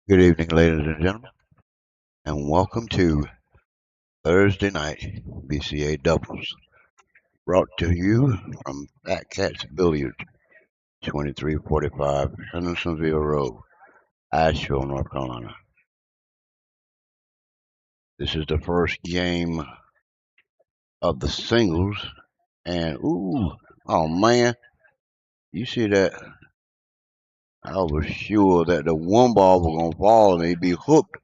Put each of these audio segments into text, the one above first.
Good evening, ladies and gentlemen, and welcome to Thursday Night BCA Doubles, brought to you from Fat Cats Billiards, 2345 Hendersonville Road, Asheville, North Carolina. This is the first game of the singles, and oh man, you see that? I was sure that the one ball was gonna fall and he'd be hooked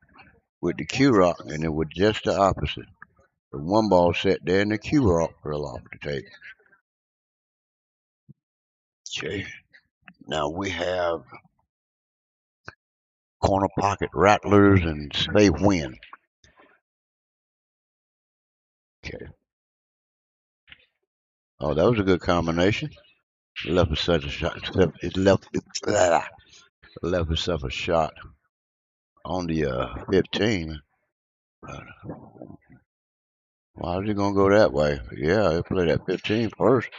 with the Q rock, and it was just the opposite. The one ball sat there and the Q rock fell off the table. Okay. Now we have corner pocket Rattlers and safe win. Okay. Oh, that was a good combination. Left himself a shot. It left himself a shot on the 15. Uh, Why is he gonna go that way? Yeah, he'll play that 15 first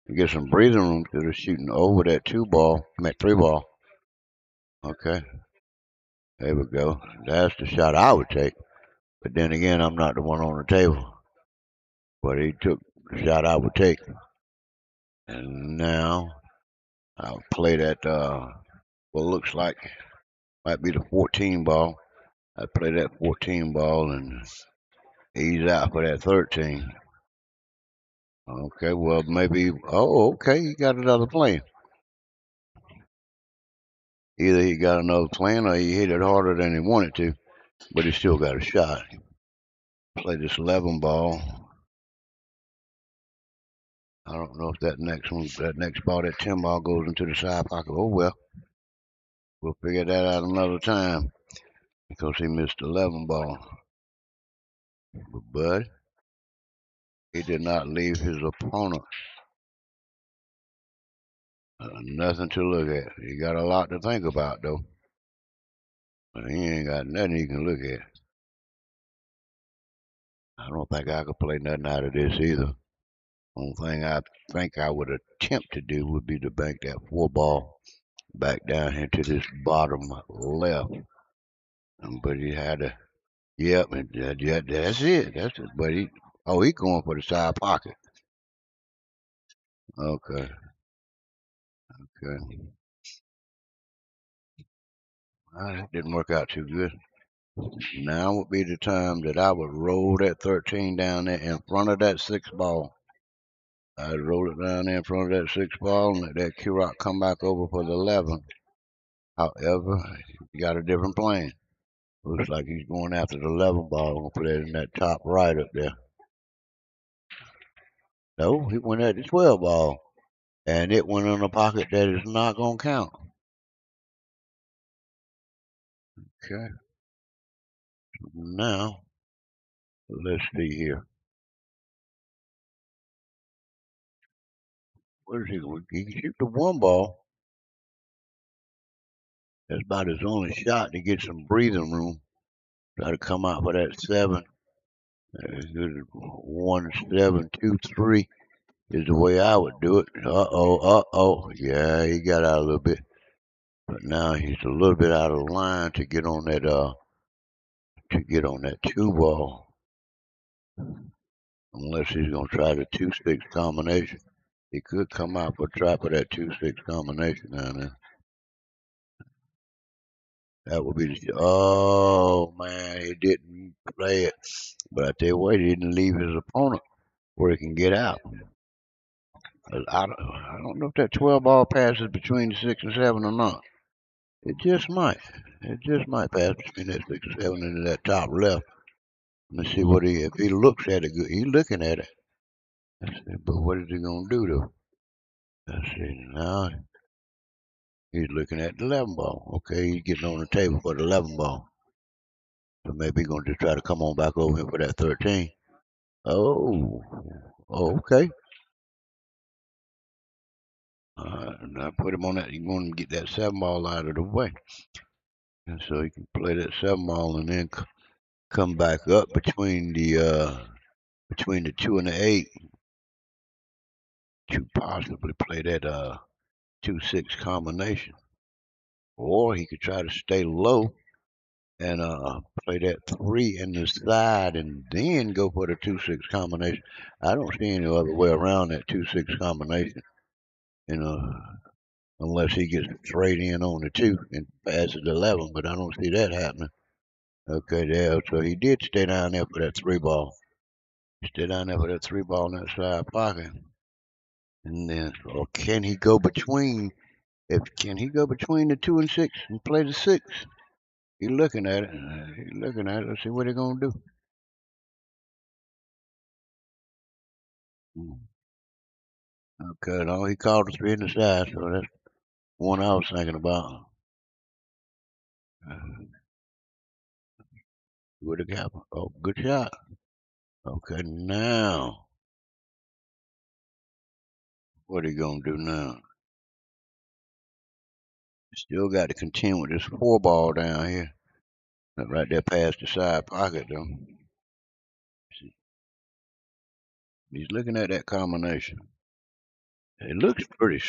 and get some breathing room because they're shooting over that two ball. I meant three ball. Okay, there we go. That's the shot I would take. But then again, I'm not the one on the table. But he took the shot I would take. And now I'll play that what looks like might be the 14 ball. I play that 14 ball and ease out for that 13. Okay, well maybe. Oh, okay, he got another plan. Either he got another plan or he hit it harder than he wanted to, but he still got a shot. Play this 11 ball. I don't know if that next ball, that 10 ball goes into the side pocket. Oh well, we'll figure that out another time because he missed the 11 ball. But he did not leave his opponent nothing to look at. He got a lot to think about though. But he ain't got nothing he can look at. I don't think I could play nothing out of this either. Only thing I think I would attempt to do would be to bank that four ball back down into this bottom left. But he had to, yep, and that's it. That's it. But he's going for the side pocket. Okay, okay. That didn't work out too good. Now would be the time that I would roll that 13 down there in front of that six ball. I'd roll it down there in front of that six ball and let that Q rock come back over for the 11. However, he got a different plan. Looks like he's going after the 11 ball and put it in that top right up there. No, he went at the 12 ball. And it went in a pocket that is not going to count. Okay. Now, let's see here. What is he going to He can shoot the one ball. That's about his only shot to get some breathing room. Try to come out for that 7. 1, 7, 2, 3 is the way I would do it. Uh-oh. Yeah, he got out a little bit. But now he's a little bit out of line to get on that 2 ball. Unless he's gonna try the 2-6 combination. He could come out for try for that 2-6 combination down there. That would be the oh man, he didn't play it. But I tell you what, he didn't leave his opponent where he can get out. I don't know if that 12 ball passes between the 6 and 7 or not. It just might. It just might pass between that 6 and 7 into that top left. Let's see what if he looks at it good. He's looking at it. But what is he gonna do though? Let's see. Now he's looking at the 11 ball. Okay, he's getting on the table for the 11 ball. So maybe he's gonna just try to come on back over here for that 13. Oh, okay. Now put him on that. You want to get that 7 ball out of the way, and so he can play that 7 ball and then come back up between the 2 and the 8 to possibly play that 2-6 combination, or he could try to stay low and play that 3 in the side and then go for the 2-6 combination. I don't see any other way around that 2-6 combination, you know, unless he gets straight in on the 2 and passes 11, but I don't see that happening. Okay, there. So he did stay down there for that 3 ball. Stay down there for that 3 ball in that side pocket. And then, or can he go between? Can he go between the 2 and 6 and play the 6? He's looking at it. He's looking at it. Let's see what he's gonna do. Hmm. Okay, no, he called the 3 in the side, so that's one I was thinking about. With a gap. Oh, good shot. Okay, now what are you gonna do now? Still got to contend with this 4 ball down here. Right there past the side pocket though. He's looking at that combination. It looks pretty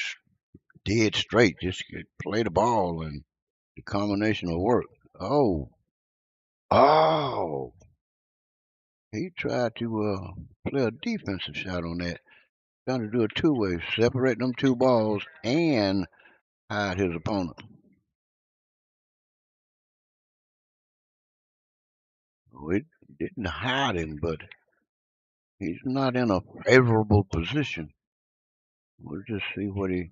dead straight. Just play the ball and the combination will work. Oh, oh! He tried to play a defensive shot on that. Trying to do a two-way, separate them 2 balls and hide his opponent. We didn't hide him, but he's not in a favorable position. We'll just see what he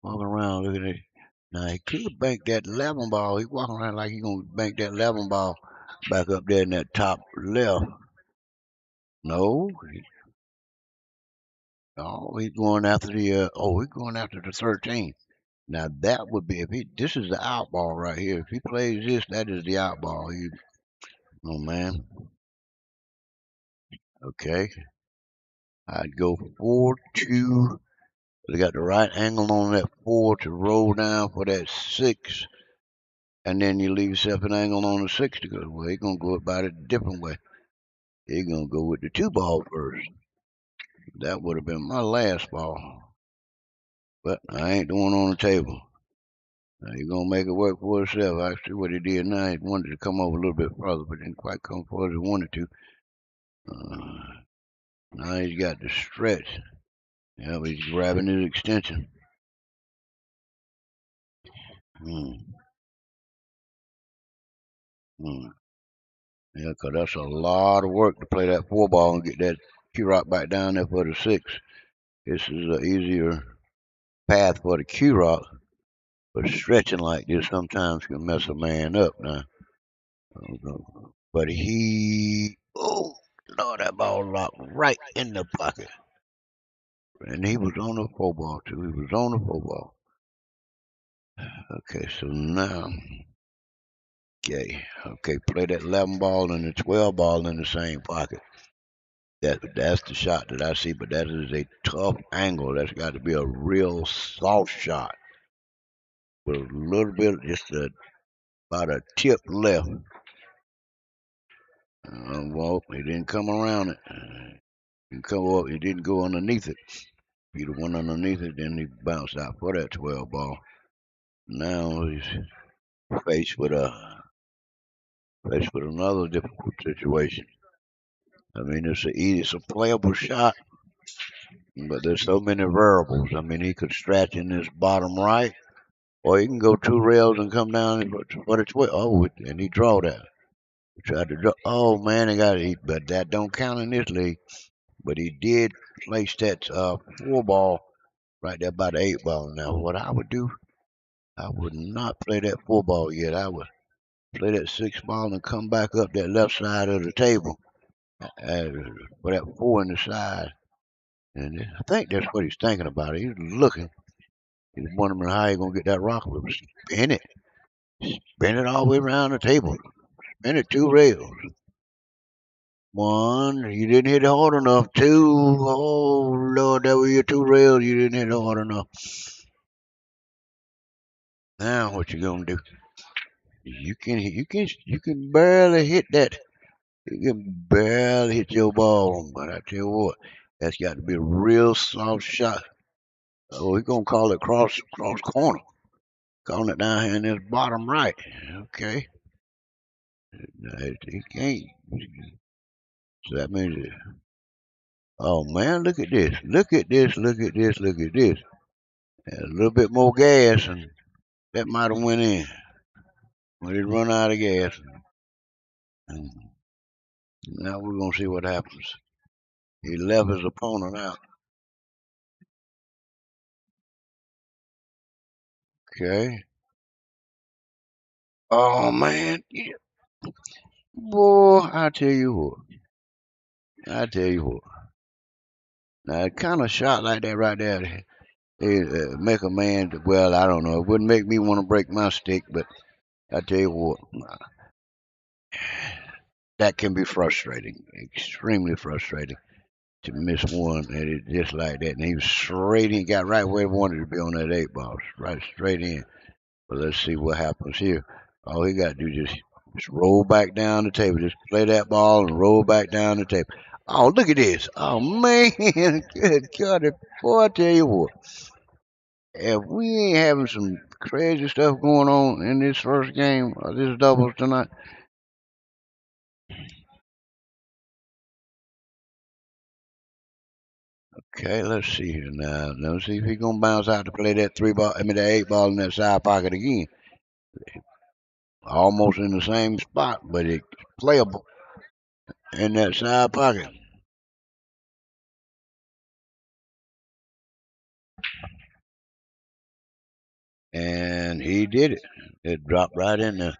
walking around. Look at it. Now he could bank that 11 ball. He walking around like he gonna bank that 11 ball back up there in that top left. No, he's going after the. He's going after the 13. Now that would be if he. This is the out ball right here. If he plays this, that is the out ball. Oh man. Okay. I'd go 4-2. They got the right angle on that 4 to roll down for that 6. And then you leave yourself an angle on the 6 to go. Well, he's going to go about it a different way. He's going to go with the 2 ball first. That would have been my last ball. But I ain't the one on the table. Now he's going to make it work for himself. Actually, what he did now, he wanted to come over a little bit further, but didn't quite come far as he wanted to. Now he's got the stretch. Yeah, he's grabbing his extension. Hmm. Hmm. Yeah, 'cause that's a lot of work to play that 4 ball and get that Q rock back down there for the 6. This is an easier path for the Q rock, but stretching like this sometimes can mess a man up now. But oh Lord, that ball locked right in the pocket. And he was on the 4 ball too. He was on the 4 ball. Okay, so now, okay, play that 11 ball and the 12 ball in the same pocket. That's the shot that I see, but that is a tough angle. That's got to be a real soft shot with a little bit, about a tip left. Well, he didn't come around it. He come up. He didn't go underneath it. If he'd have went underneath it, then he bounced out for that 12 ball. Now he's faced with another difficult situation. I mean, it's a playable shot, but there's so many variables. I mean, he could stretch in this bottom right, or he can go 2 rails and come down for the 12. Oh, and he draw that. He tried to draw. Oh man, he got it. But that don't count in this league. But he did place that 4 ball right there by the 8 ball. Now, what I would do, I would not play that 4 ball yet. I would play that 6 ball and come back up that left side of the table for that 4 in the side. And I think that's what he's thinking about. He's looking. He's wondering how he's going to get that rock with him. Spin it. Spin it all the way around the table. Spin it 2 rails. 1, you didn't hit it hard enough. 2, oh Lord, that was your 2 rails. You didn't hit it hard enough. Now what you gonna do? You can barely hit that. You can barely hit your ball, but I tell you what, that's got to be a real soft shot. Oh, we're gonna call it cross corner. Calling it down here in this bottom right. Okay. He can't. So that means it. Oh man, look at this. Look at this. Look at this. Look at this. And a little bit more gas and that might have went in. When it run out of gas. And now we're gonna see what happens. He left his opponent out. Okay. Oh man. Boy, I tell you what. I tell you what. Now, a kind of shot like that right there, it make a man, well, I don't know. It wouldn't make me want to break my stick, but I tell you what, that can be frustrating, extremely frustrating to miss one and it just like that. And he was straight in, got right where he wanted to be on that 8 ball, right straight in. But let's see what happens here. All he got to do is just roll back down the table. Just play that ball and roll back down the table. Oh, look at this. Oh, man. Good God. Boy, I tell you what. If we ain't having some crazy stuff going on in this first game of this doubles tonight. Okay, let's see here now. Let's see if he's gonna bounce out to play that 3 ball. I mean, that 8 ball in that side pocket again. Almost in the same spot, but it's playable in that side pocket. And he did it. It dropped right in there.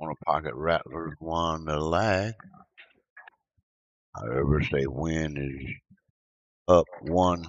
On a pocket, Rattlers won the lag. However, State win is up 1-0.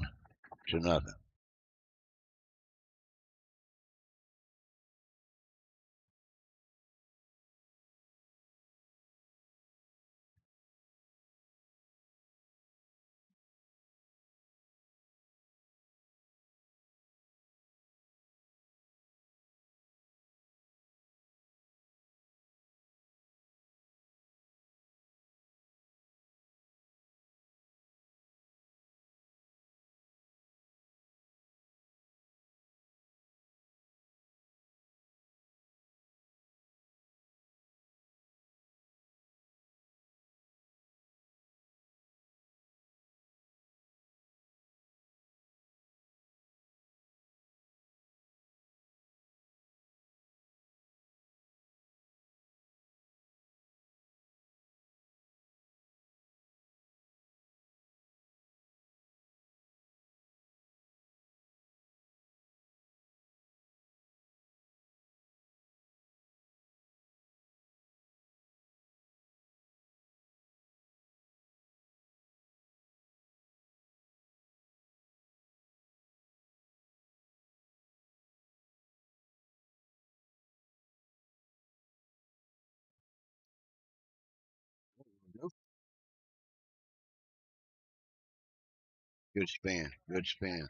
Good spin. Good spin.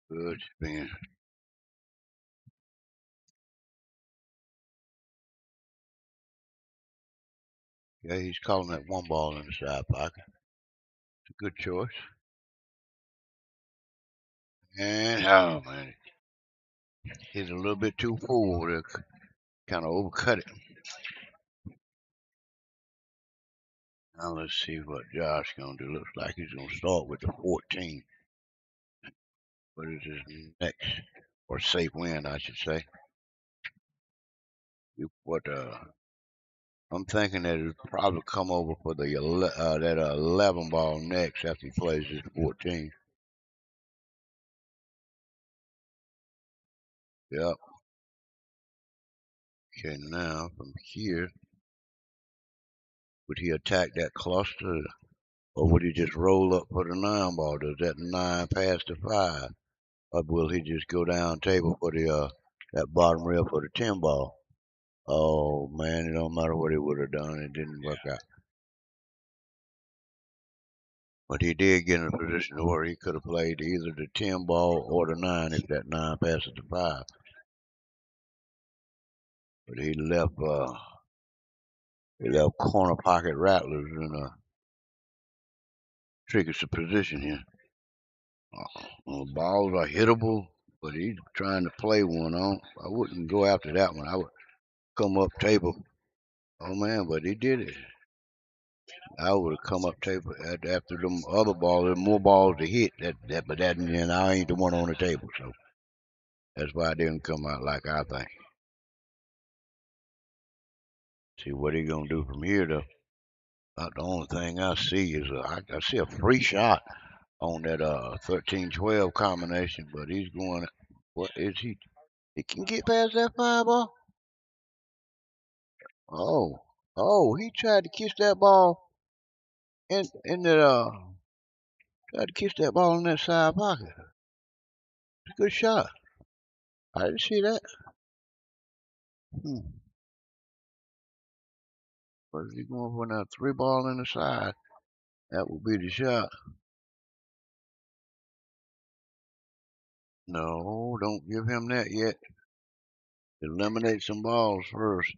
Good spin. Yeah, he's calling that 1 ball in the side pocket. It's a good choice. And oh man, he's a little bit too full to kind of overcut it. Now let's see what Josh gonna do. Looks like he's gonna start with the 14. What is his next or safe win, I should say? What I'm thinking that it'll probably come over for the 11 ball next after he plays his 14. Yep. Okay, now from here, would he attack that cluster or would he just roll up for the 9 ball? Does that 9 pass the 5? Or will he just go down table for the that bottom rail for the 10 ball? Oh man, it don't matter what he would have done, it didn't work out. But he did get in a position where he could have played either the 10 ball or the 9 if that 9 passes the 5. But he left corner pocket Rattlers in a tricky position here. Balls are hittable, but he's trying to play one on. I wouldn't go after that one. I would come up table. Oh man, but he did it. I would have come up table after them other balls. There's more balls to hit. But then I ain't the one on the table, so that's why I didn't come out like I think. See what he gonna do from here though. About the only thing I see is I see a free shot on that 13-12 combination, but he's going. What is he? He can get past that 5 ball. Oh, oh, he tried to kiss that ball in the tried to kiss that ball in that side pocket. It's a good shot. I didn't see that. Hmm. But if he going for that 3 ball in the side, that would be the shot. No, don't give him that yet. Eliminate some balls first.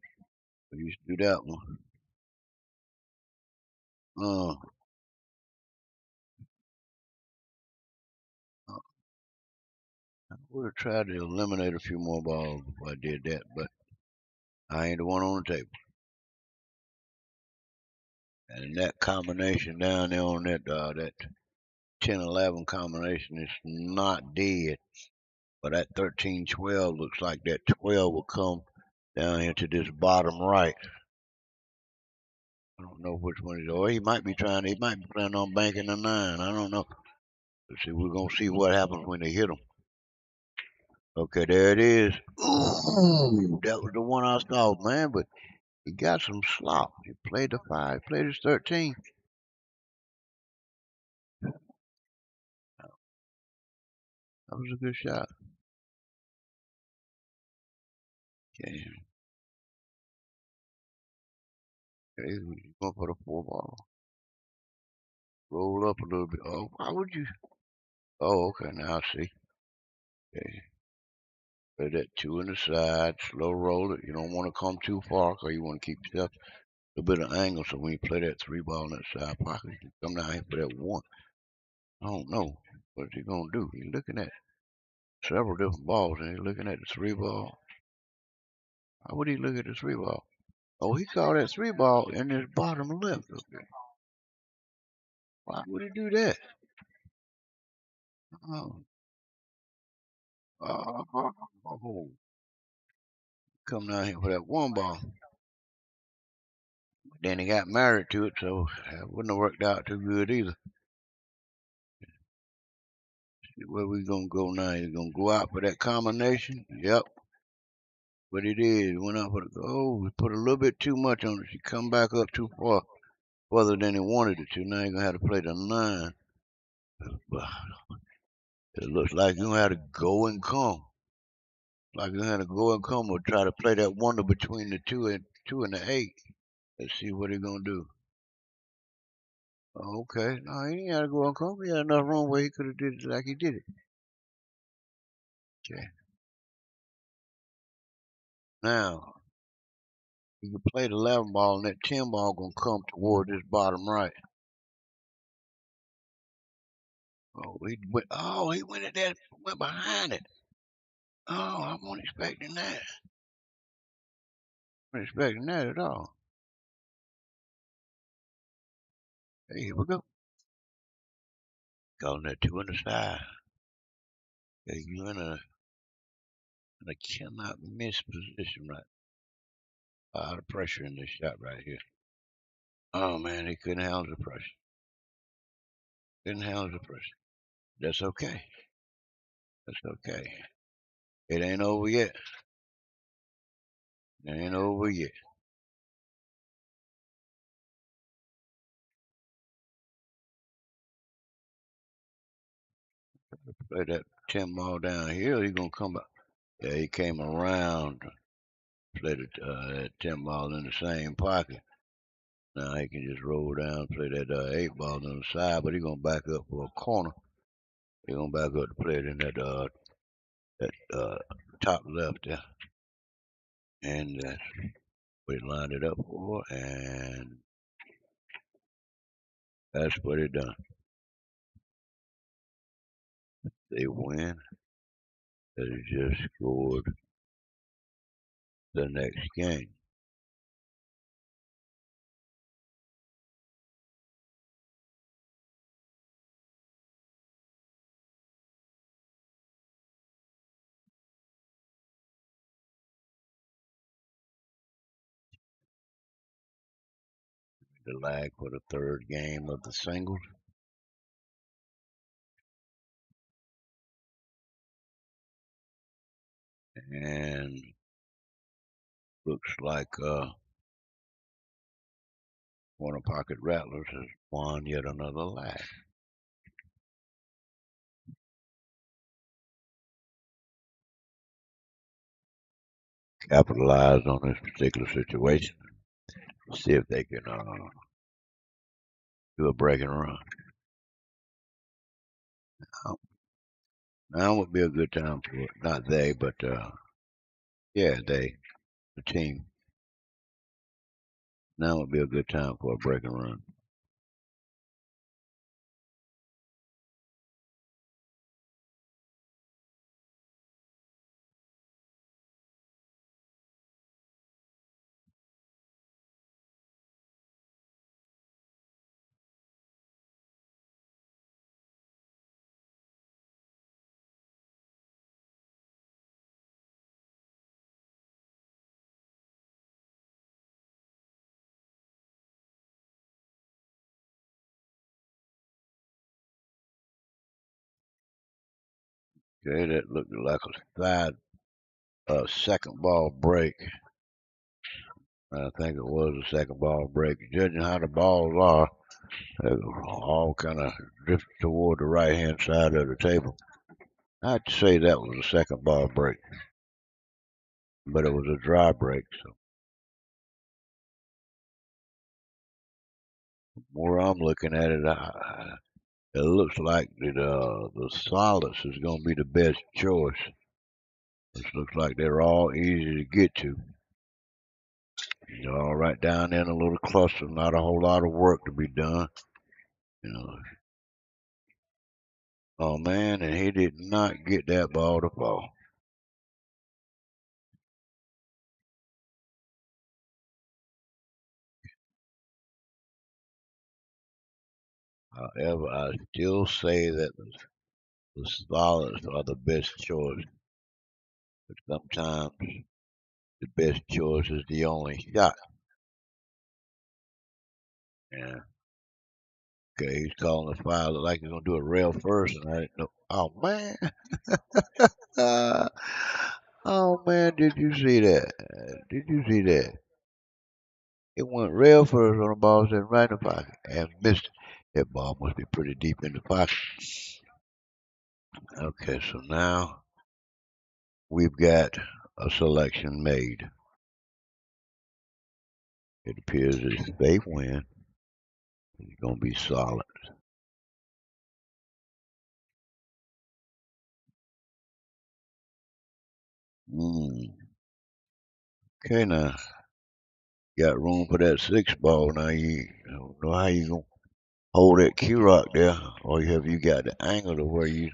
We used to do that one. Uh, I would have tried to eliminate a few more balls if I did that, but I ain't the one on the table. And that combination down there on that 10-11 combination is not dead. But that 13-12 looks like that 12 will come down into this bottom right. I don't know which one it is. Or he might be planning on banking a 9. I don't know. Let's see, we're gonna see what happens when they hit him. Okay, there it is. Ooh, that was the one I saw, man. But he got some slop. He played the 5, played his 13. That was a good shot. Okay, okay, he's going for the 4 ball. Roll up a little bit. Oh, why would you? Oh, okay, now I see. Okay, play that 2 in the side, slow roll it. You don't want to come too far because you want to keep yourself a bit of angle. So when you play that 3 ball in that side pocket, you can come down here for that 1. I don't know. What's he gonna do? He's looking at several different balls and he's looking at the 3 ball. How would he look at the 3 ball? Oh, he saw that 3 ball in his bottom left. Okay. Why would he do that? Oh, oh. Come down here for that 1 ball. Then he got married to it, so it wouldn't have worked out too good either. Where we gonna go now? He's gonna go out for that combination? Yep. But he did. He went out for the we put a little bit too much on it. She come back up too far, further than he wanted it to. Now you're gonna have to play the 9. But it looks like you have to go and come. Like you have to go and come or try to play that wonder between the 2 and the 8. Let's see what he's gonna do. Okay. No, he ain't had to go and come. He had enough room where he could have did it like he did it. Okay. Now you can play the 11 ball and that 10 ball gonna come toward this bottom right. He went at that, went behind it. Oh, I wasn't expecting that. I wasn't expecting that at all. Hey, here we go. Calling that 2 on the side. Okay, you in a cannot miss position right. A lot of pressure in this shot right here. Oh man, he couldn't handle the pressure. Couldn't handle the pressure. That's okay. That's okay. It ain't over yet. It ain't over yet. Play that 10 ball down here, he gonna come back. Yeah, he came around, played that 10 ball in the same pocket. Now he can just roll down, play that 8 ball on the side, but he gonna back up for a corner. He gonna back up to play it in that top left there, and that's what he lined it up for, and that's what he done. They win. They just scored the next game. The lag for the third game of the singles, and looks like Corner Pocket Rattlers has won yet another lag. Capitalize on this particular situation. See if they can do a break and run. Now would be a good time for it. Not they, but yeah, they, the team. Now would be a good time for a break and run. Okay, that looked like a second ball break. I think it was a second ball break. Judging how the balls are, they all kind of drift toward the right hand side of the table. I'd say that was a second ball break, but it was a dry break. So where I'm looking at it, it looks like the solids is going to be the best choice. It looks like they're all easy to get to. They're all right down in a little cluster, not a whole lot of work to be done. You know, oh man, and he did not get that ball to fall. However, I still say that the solids are the best choice. But sometimes the best choice is the only shot. Yeah. Okay, he's calling the foul. Look like he's gonna do a rail first, and I didn't know. Oh man. Uh, oh man, did you see that? Did you see that? It went rail first on the ball, sitting right in the pocket, and missed. That ball must be pretty deep in the pocket. Okay, so now we've got a selection made. It appears that if they win, it's gonna be solid. Mm. Okay, now got room for that 6 ball. Now you don't know how you gonna hold that Q rock there, or have you got the angle to where you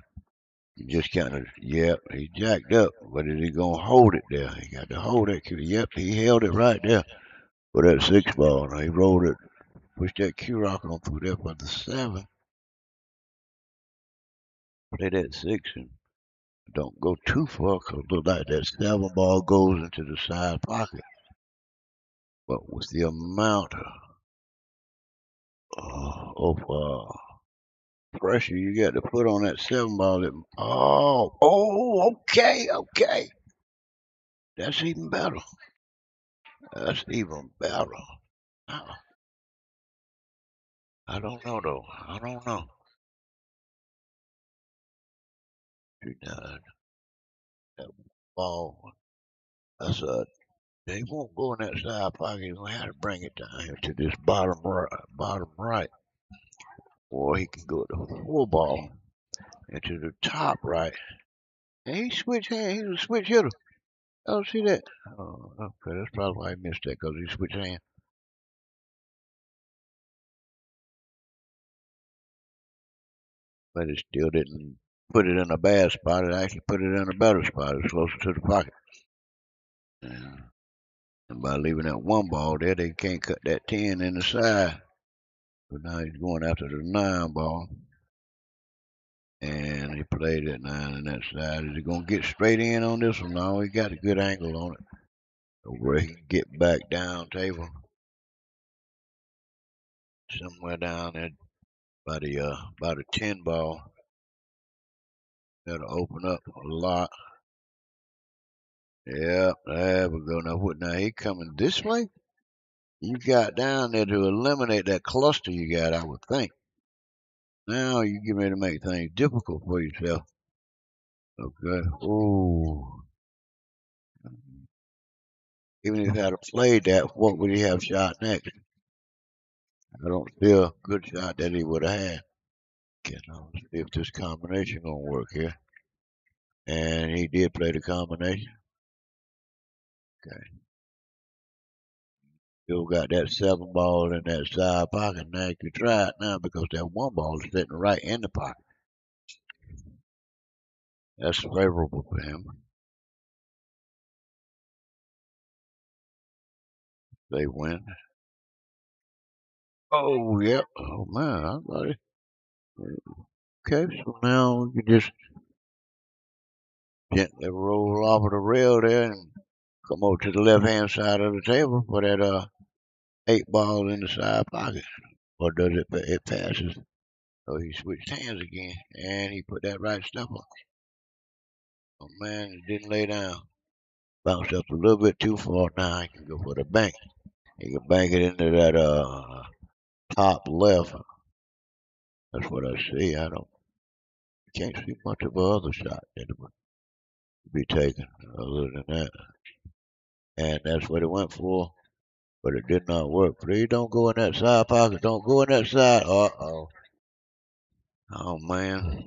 just kind of, yep, he jacked up, but is he gonna hold it there? He got to hold that Q. Yep, he held it right there for that 6 ball. Now he rolled it, pushed that Q rock on through there for the 7. Play that 6 and don't go too far, 'cause it look like that 7 ball goes into the side pocket. But with the amount of pressure you got to put on that 7 ball, okay. That's even better. That's even better. Uh, I don't know though. I don't know. That ball. That's a. They won't go in that side pocket. You're gonna have to bring it down here to this bottom right, or he can go to the 4 ball into the top right. And he switch hand. He's a switch hitter. I don't see that. Oh, okay, that's probably why I missed that because he switched hand. But it still didn't put it in a bad spot. It actually put it in a better spot. It's closer to the pocket. Yeah. And by leaving that 1 ball there, they can't cut that 10 in the side. So now he's going after the 9 ball. And he played that 9 in that side. Is he going to get straight in on this one? No, he got a good angle on it. So where he can get back down table. Somewhere down there by the 10 ball. That'll open up a lot. Yeah, there we go. Now he coming this way? You got down there to eliminate that cluster you got, I would think. Now you get ready to make things difficult for yourself. Okay. Ooh. Even if he had played that, what would he have shot next? I don't see a good shot that he would have had. Okay, now let's see if this combination gonna work here. And he did play the combination. Okay. Still got that 7 ball in that side pocket. Now you can try it now because that 1 ball is sitting right in the pocket. That's favorable for him. They win. Oh, yep. Oh, man. I thought it. Okay, so now we can just gently roll off of the rail there and come over to the left hand side of the table for that 8 ball in the side pocket. Or does it passes? So he switched hands again and he put that right stuff on. Oh man, it didn't lay down. Bounced up a little bit too far. Now he can go for the bank. He can bank it into that top left. That's what I see. I can't see much of a other shot that would be taken other than that. And that's what it went for. But it did not work. Please don't go in that side pocket. Don't go in that side. Uh-oh. Oh, man.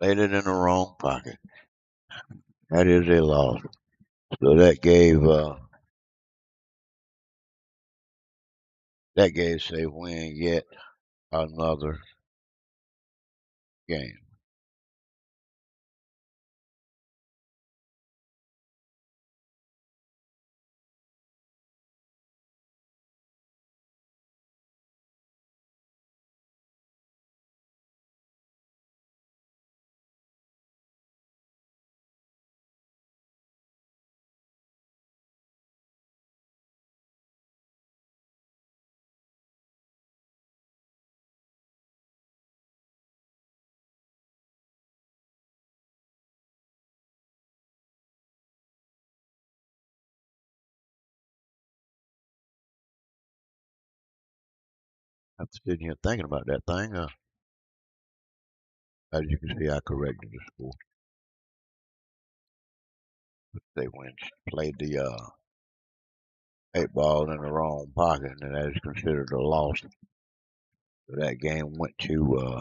Laid it in the wrong pocket. That is a loss. So that gave Safe Win yet another game. I'm sitting here thinking about that thing. As you can see, I corrected the score. They went played the 8 ball in the wrong pocket, and that is considered a loss. So that game went to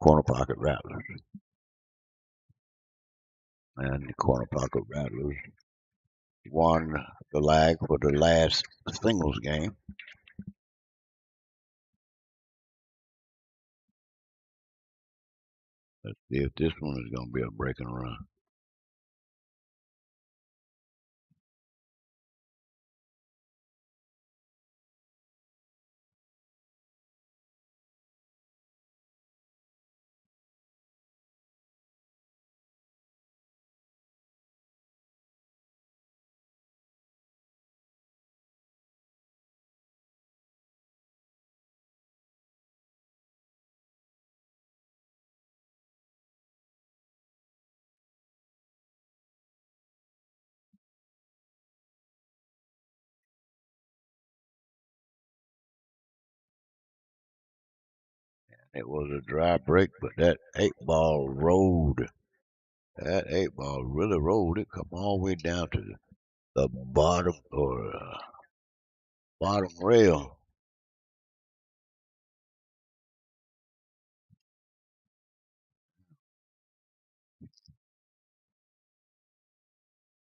corner pocket Rattlers, and the corner pocket Rattlers won the lag for the last singles game. Let's see if this one is going to be a break and run. It was a dry break, but that 8 ball rolled. That 8 ball really rolled. It come all the way down to the bottom or bottom rail.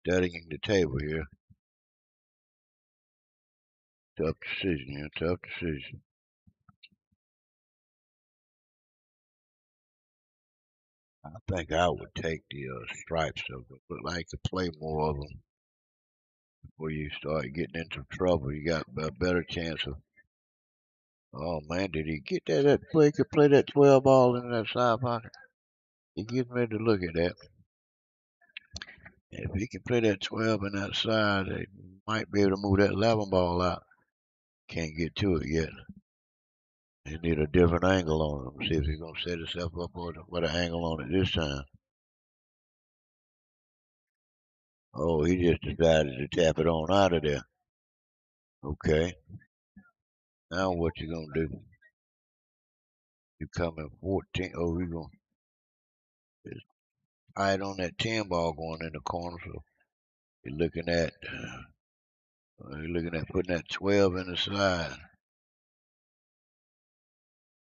Studying the table here. Tough decision here. Tough decision. I think I would take the stripes though. But like to play more of them before you start getting into trouble. You got a better chance of. Oh man, did he get that? That play could play that 12 ball in that side pocket. He getting ready to look at that. If he can play that 12 in that side, they might be able to move that 11 ball out. Can't get to it yet. He need a different angle on him. See if he's gonna set himself up with an angle on it this time. Oh, he just decided to tap it on out of there. Okay. Now what you gonna do? You come in 14. Oh, we gonna it's tight on that 10 ball going in the corner. So you're looking at putting that 12 in the side.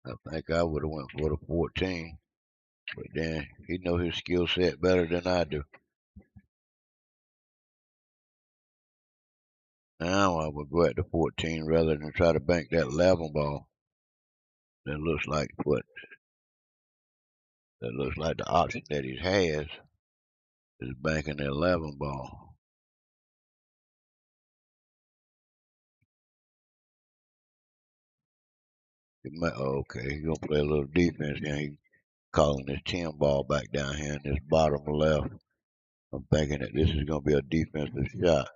I think I would have went for the 14, but then he know his skill set better than I do. Now I would go at the 14 rather than try to bank that 11 ball. That looks like what? That looks like the option that he has is banking the 11 ball. Okay, he's gonna play a little defense here. He calling this 10 ball back down here in this bottom left. I'm thinking that this is gonna be a defensive shot.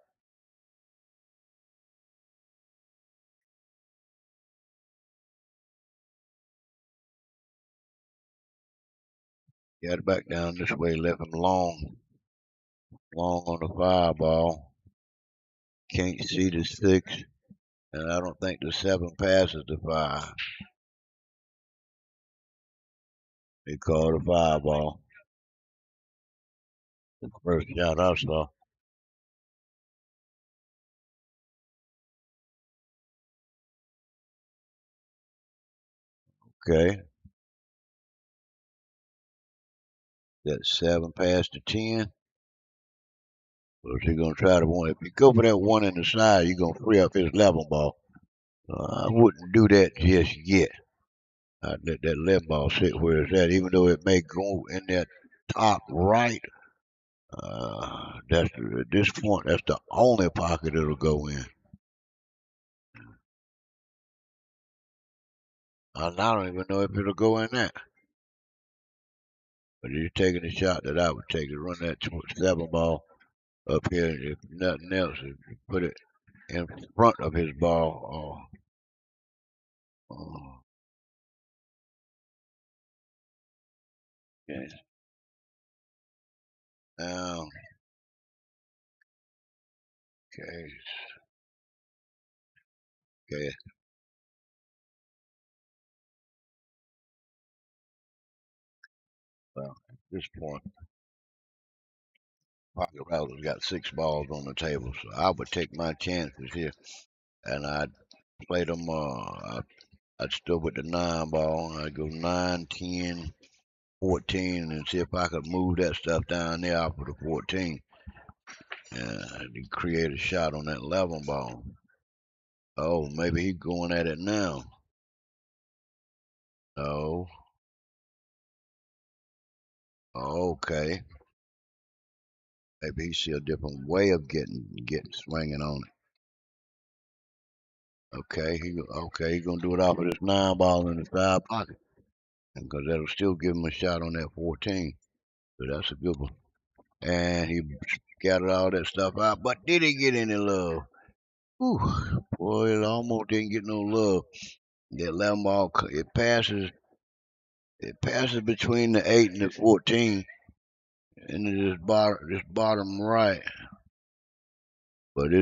Got it back down this way, left him long, long on the 5 ball. Can't see the 6, and I don't think the 7 passes the 5. They called the 5 ball. The first shot I saw. Okay, that 7 pass to 10. Or is he gonna try to one? If you go for that one in the side, you're gonna free up his 11 ball. I wouldn't do that just yet. I'd let that 11 ball sit where it's at, even though it may go in that top right. That's at this point, that's the only pocket it'll go in. I don't even know if it'll go in that. But he's taking the shot that I would take to run that 7 ball up here. If nothing else, if you put it in front of his ball. Okay. Now, okay, okay. Well, at this point, Pocket Rattlers got 6 balls on the table, so I would take my chances here, and I'd play them. I'd still with the 9 ball. I'd go 9, 10, 14, and see if I could move that stuff down there off of the 14 and create a shot on that 11 ball. Oh, maybe he's going at it now. Oh, okay. Maybe he see a different way of getting swinging on it. Okay, he's gonna do it off of this 9 ball in the side pocket, because that'll still give him a shot on that 14. So that's a good one. And he scattered all that stuff out, but did he get any love? Whew, boy, it almost didn't get no love. That 11 ball, it passes between the 8 and the 14 into this bottom right. But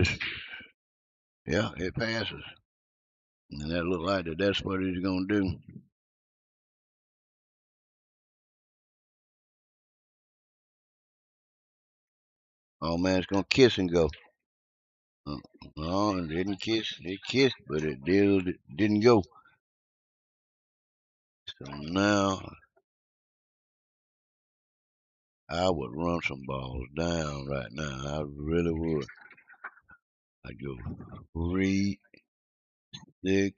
yeah, it passes. And that looked like that's what he's gonna do. Oh man, it's gonna kiss and go. No, it didn't kiss. It kissed, but it didn't go. So now I would run some balls down right now. I really would. I'd go 3, 6,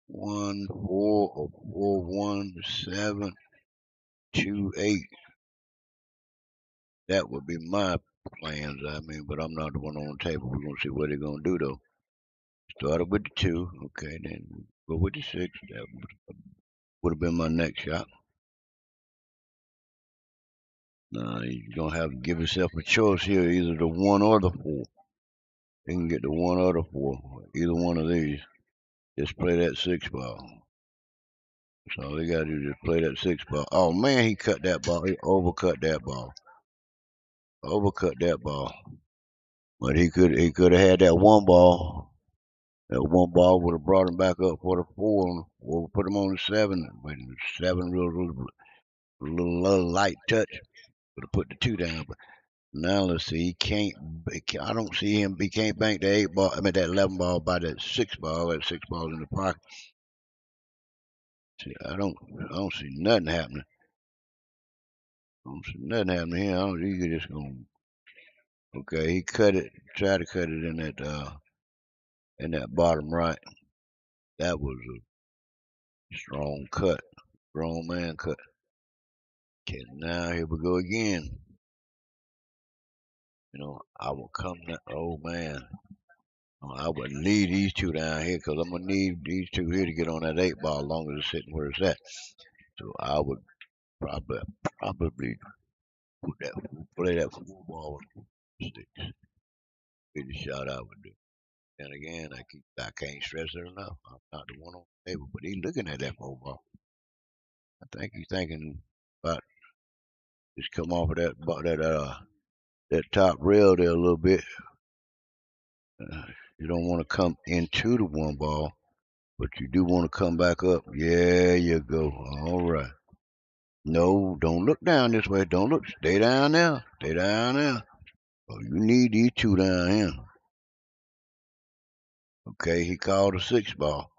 1, 4, or 4, 1, 7, 2, 8. That would be my plans. I mean, but I'm not the one on the table. We're gonna see what they're gonna do though. Started with the 2, okay, then go with the 6. That would have been my next shot. Now you're gonna have to give yourself a choice here, either the 1 or the 4. You can get the 1 or the 4, either one of these. Just play that 6 ball. So all they gotta do is just play that 6 ball. Oh man, he cut that ball. He overcut that ball. Overcut that ball. But he could have had that 1 ball. That 1 ball would have brought him back up for the 4, or put him on the 7. But the 7 little light touch would have put the 2 down. But now let's see. He can't. I don't see him. He can't bank the 8 ball. I mean that 11 ball by that 6 ball. That 6 ball in the pocket. See, I don't see nothing happening. I don't see nothing happening here. I don't. You just gonna. Okay, he cut it. Try to cut it in that bottom right. That was a strong cut. Strong man cut. Okay, now here we go again. I will come now. Oh man, I would leave these 2 down here because I'm gonna need these 2 here to get on that 8 ball as long as it's sitting where it's at. So I would probably put that play that 4 ball with 6. Be the shot I would do. And again, I can't stress it enough. I'm not the one on the table, but he's looking at that 4 ball. I think he's thinking about just come off of that top rail there a little bit. You don't want to come into the 1 ball, but you do want to come back up. Yeah, you go. All right. No, don't look down this way. Don't look. Stay down there. Stay down there. Oh, you need these 2 down here. Okay, he called a 6 ball.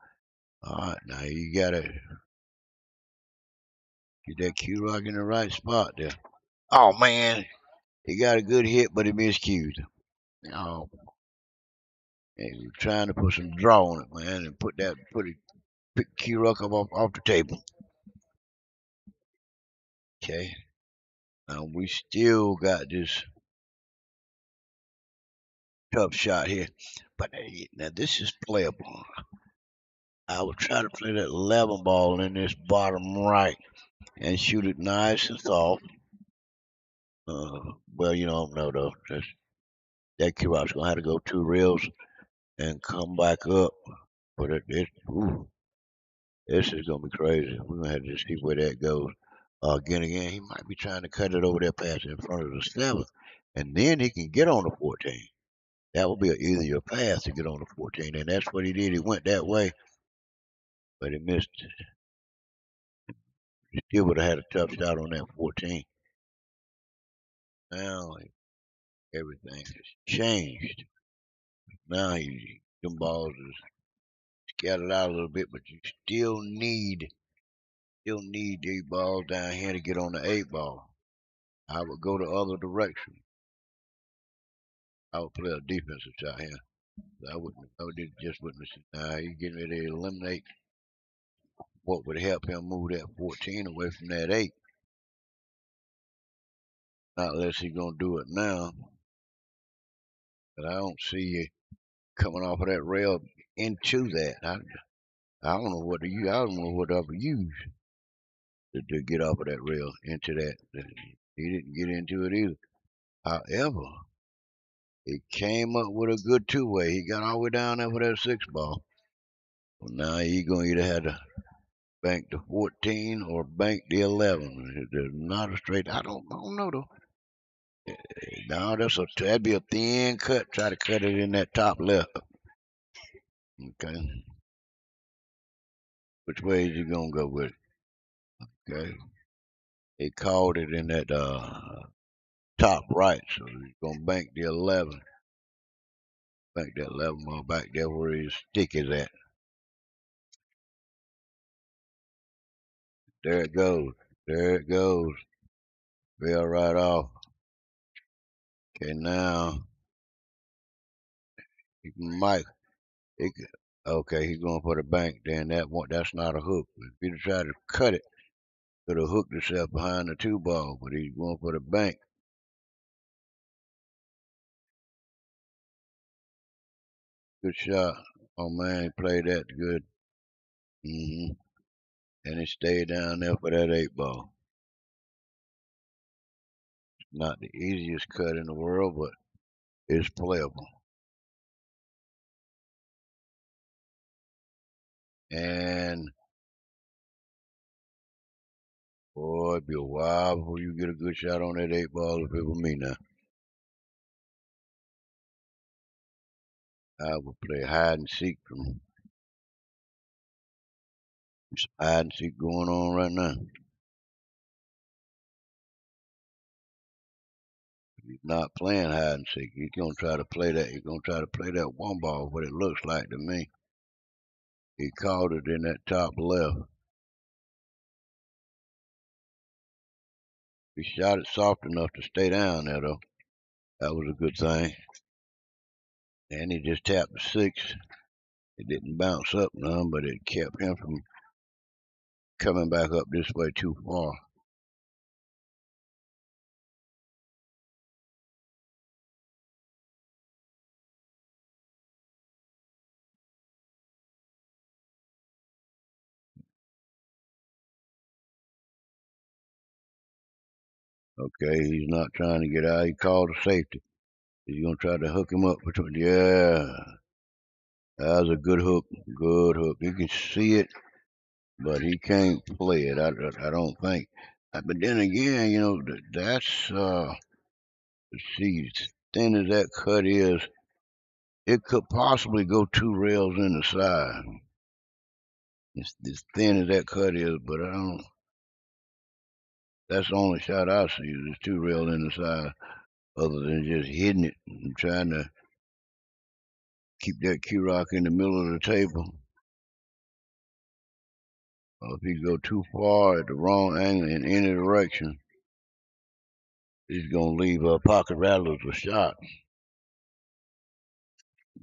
All right, now you gotta get that Q rock in the right spot there. Oh man, he got a good hit, but he miscued. Oh, he was trying to put some draw on it, man, and pick Q rock up off the table. Okay, now we still got this tough shot here, but now this is playable. I would try to play that 11 ball in this bottom right and shoot it nice and soft. Well, no, though. That Q-Rock's going to have to go 2 reels and come back up. But this is going to be crazy. We're going to have to see where that goes. Again, he might be trying to cut it over there past in front of the 7. And then he can get on the 14. That would be an easier path to get on the 14. And that's what he did. He went that way, but he missed. He still would have had a tough shot on that 14. Now everything has changed. Now them balls is scattered out a little bit, but you still need these balls down here to get on the 8 ball. I would go the other direction. I would play a defensive shot here. I would just wouldn't. Now he's getting ready to eliminate what would help him move that 14 away from that 8. Not unless he's gonna do it now. But I don't see you coming off of that rail into that. I don't know what to use. I don't know what to use to get off of that rail into that. He didn't get into it either. However, he came up with a good 2-way. He got all the way down there for that 6 ball. Well, now he's going to either have to bank the 14 or bank the 11. There's not a straight. I don't know though. No, that'd be a thin cut. Try to cut it in that top left. Okay. Which way is he gonna go with it? Okay. He called it in that top right. So he's gonna bank the 11. Bank that 11 ball back there where his stick is at. There it goes. There it goes. Fell right off. Okay, now he might. He, okay, he's going for the bank. Then that's not a hook. If he'd tried to cut it, could have hooked himself behind the 2 ball. But he's going for the bank. Good shot. Oh man, he played that good. And he stayed down there for that 8 ball. Not the easiest cut in the world, but it's playable. And boy, it'd be a while before you get a good shot on that 8 ball if it were me now. I would play hide and seek from hide and seek going on right now. He's not playing hide and seek. He's gonna try to play that. He's gonna try to play that 1 ball. What it looks like to me. He caught it in that top left. He shot it soft enough to stay down there though. That was a good thing. And he just tapped the 6. It didn't bounce up none, but it kept him from coming back up this way too far. Okay, he's not trying to get out. He called a safety. He's gonna try to hook him up between. Yeah, that was a good hook. Good hook. You can see it, but he can't play it. I don't think. But then again, that's let's see, as thin as that cut is, it could possibly go 2 rails in the side. It's as thin as that cut is, but I don't. That's the only shot I see is 2 rails in the side, other than just hitting it and trying to keep that Q rock in the middle of the table. If he go too far at the wrong angle in any direction, he's gonna leave pocket rattlers a shot.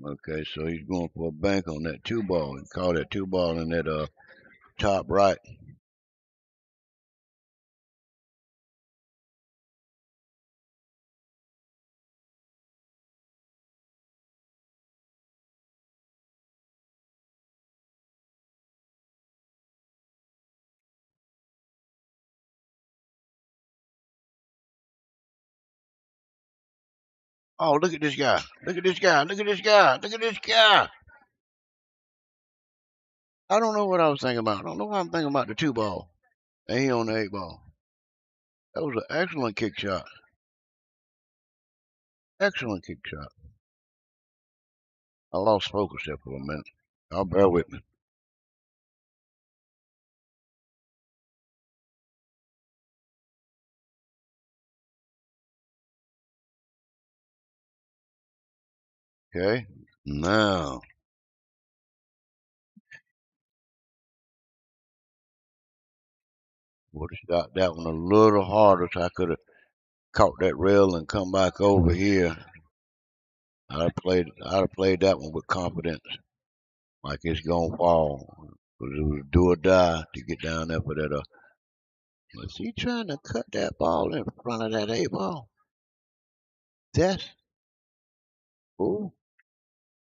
Okay, so he's going for a bank on that 2 ball. He caught that 2 ball in that top right. Oh, look at this guy! Look at this guy! Look at this guy! Look at this guy! I don't know what I was thinking about. I don't know why I'm thinking about the 2 ball. And he on the 8 ball. That was an excellent kick shot. Excellent kick shot. I lost focus there for a minute. Y'all bear with me. Okay. Now, would have shot that one a little harder so I could have caught that rail and come back over here. I'd have played that one with confidence, like it's gonna fall. 'Cause it was do or die to get down there for that. Was he trying to cut that ball in front of that 8 ball? That's oh,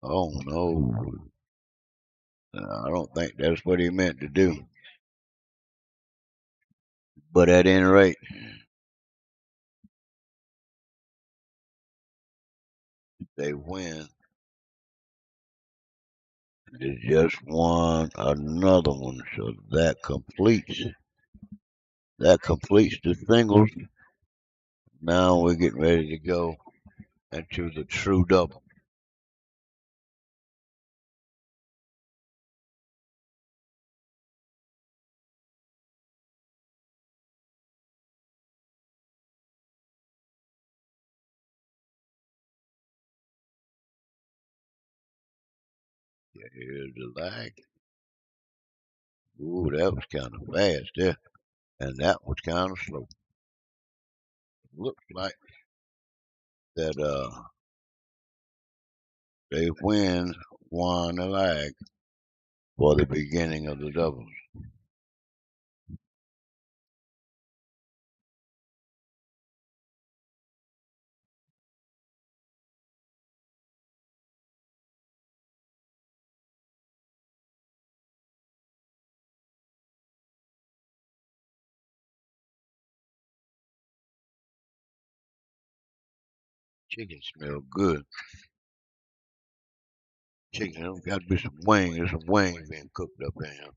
oh no. I don't think that's what he meant to do. But at any rate, they win. They just won another one, so that completes the singles. Now we're getting ready to go into the true double. Here's the lag. Ooh, that was kind of fast there. And that was kind of slow. Looks like that they won the lag for the beginning of the doubles. Chicken smell good. Chicken, there's got to be some wings. There's some wings being cooked up in here,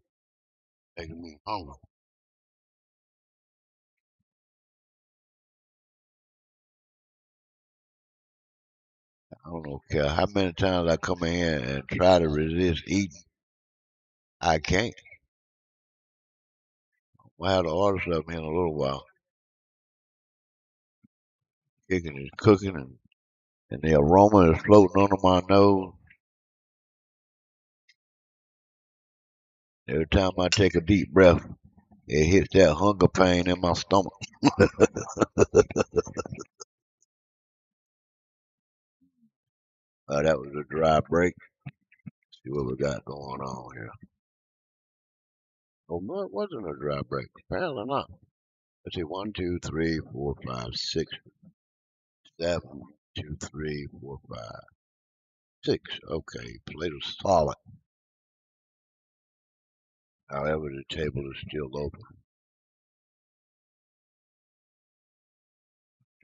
making me hungry. I don't care how many times I come in here and try to resist eating. I can't. I'll have to order something in a little while. Chicken is cooking and the aroma is floating under my nose. Every time I take a deep breath, it hits that hunger pain in my stomach. That was a dry break. See what we got going on here. Oh, no, it wasn't a dry break. Apparently not. Let's see, 1, 2, 3, 4, 5, 6, 7, 2, 3, 4, 5, 6. Okay, plate was solid. However, the table is still open.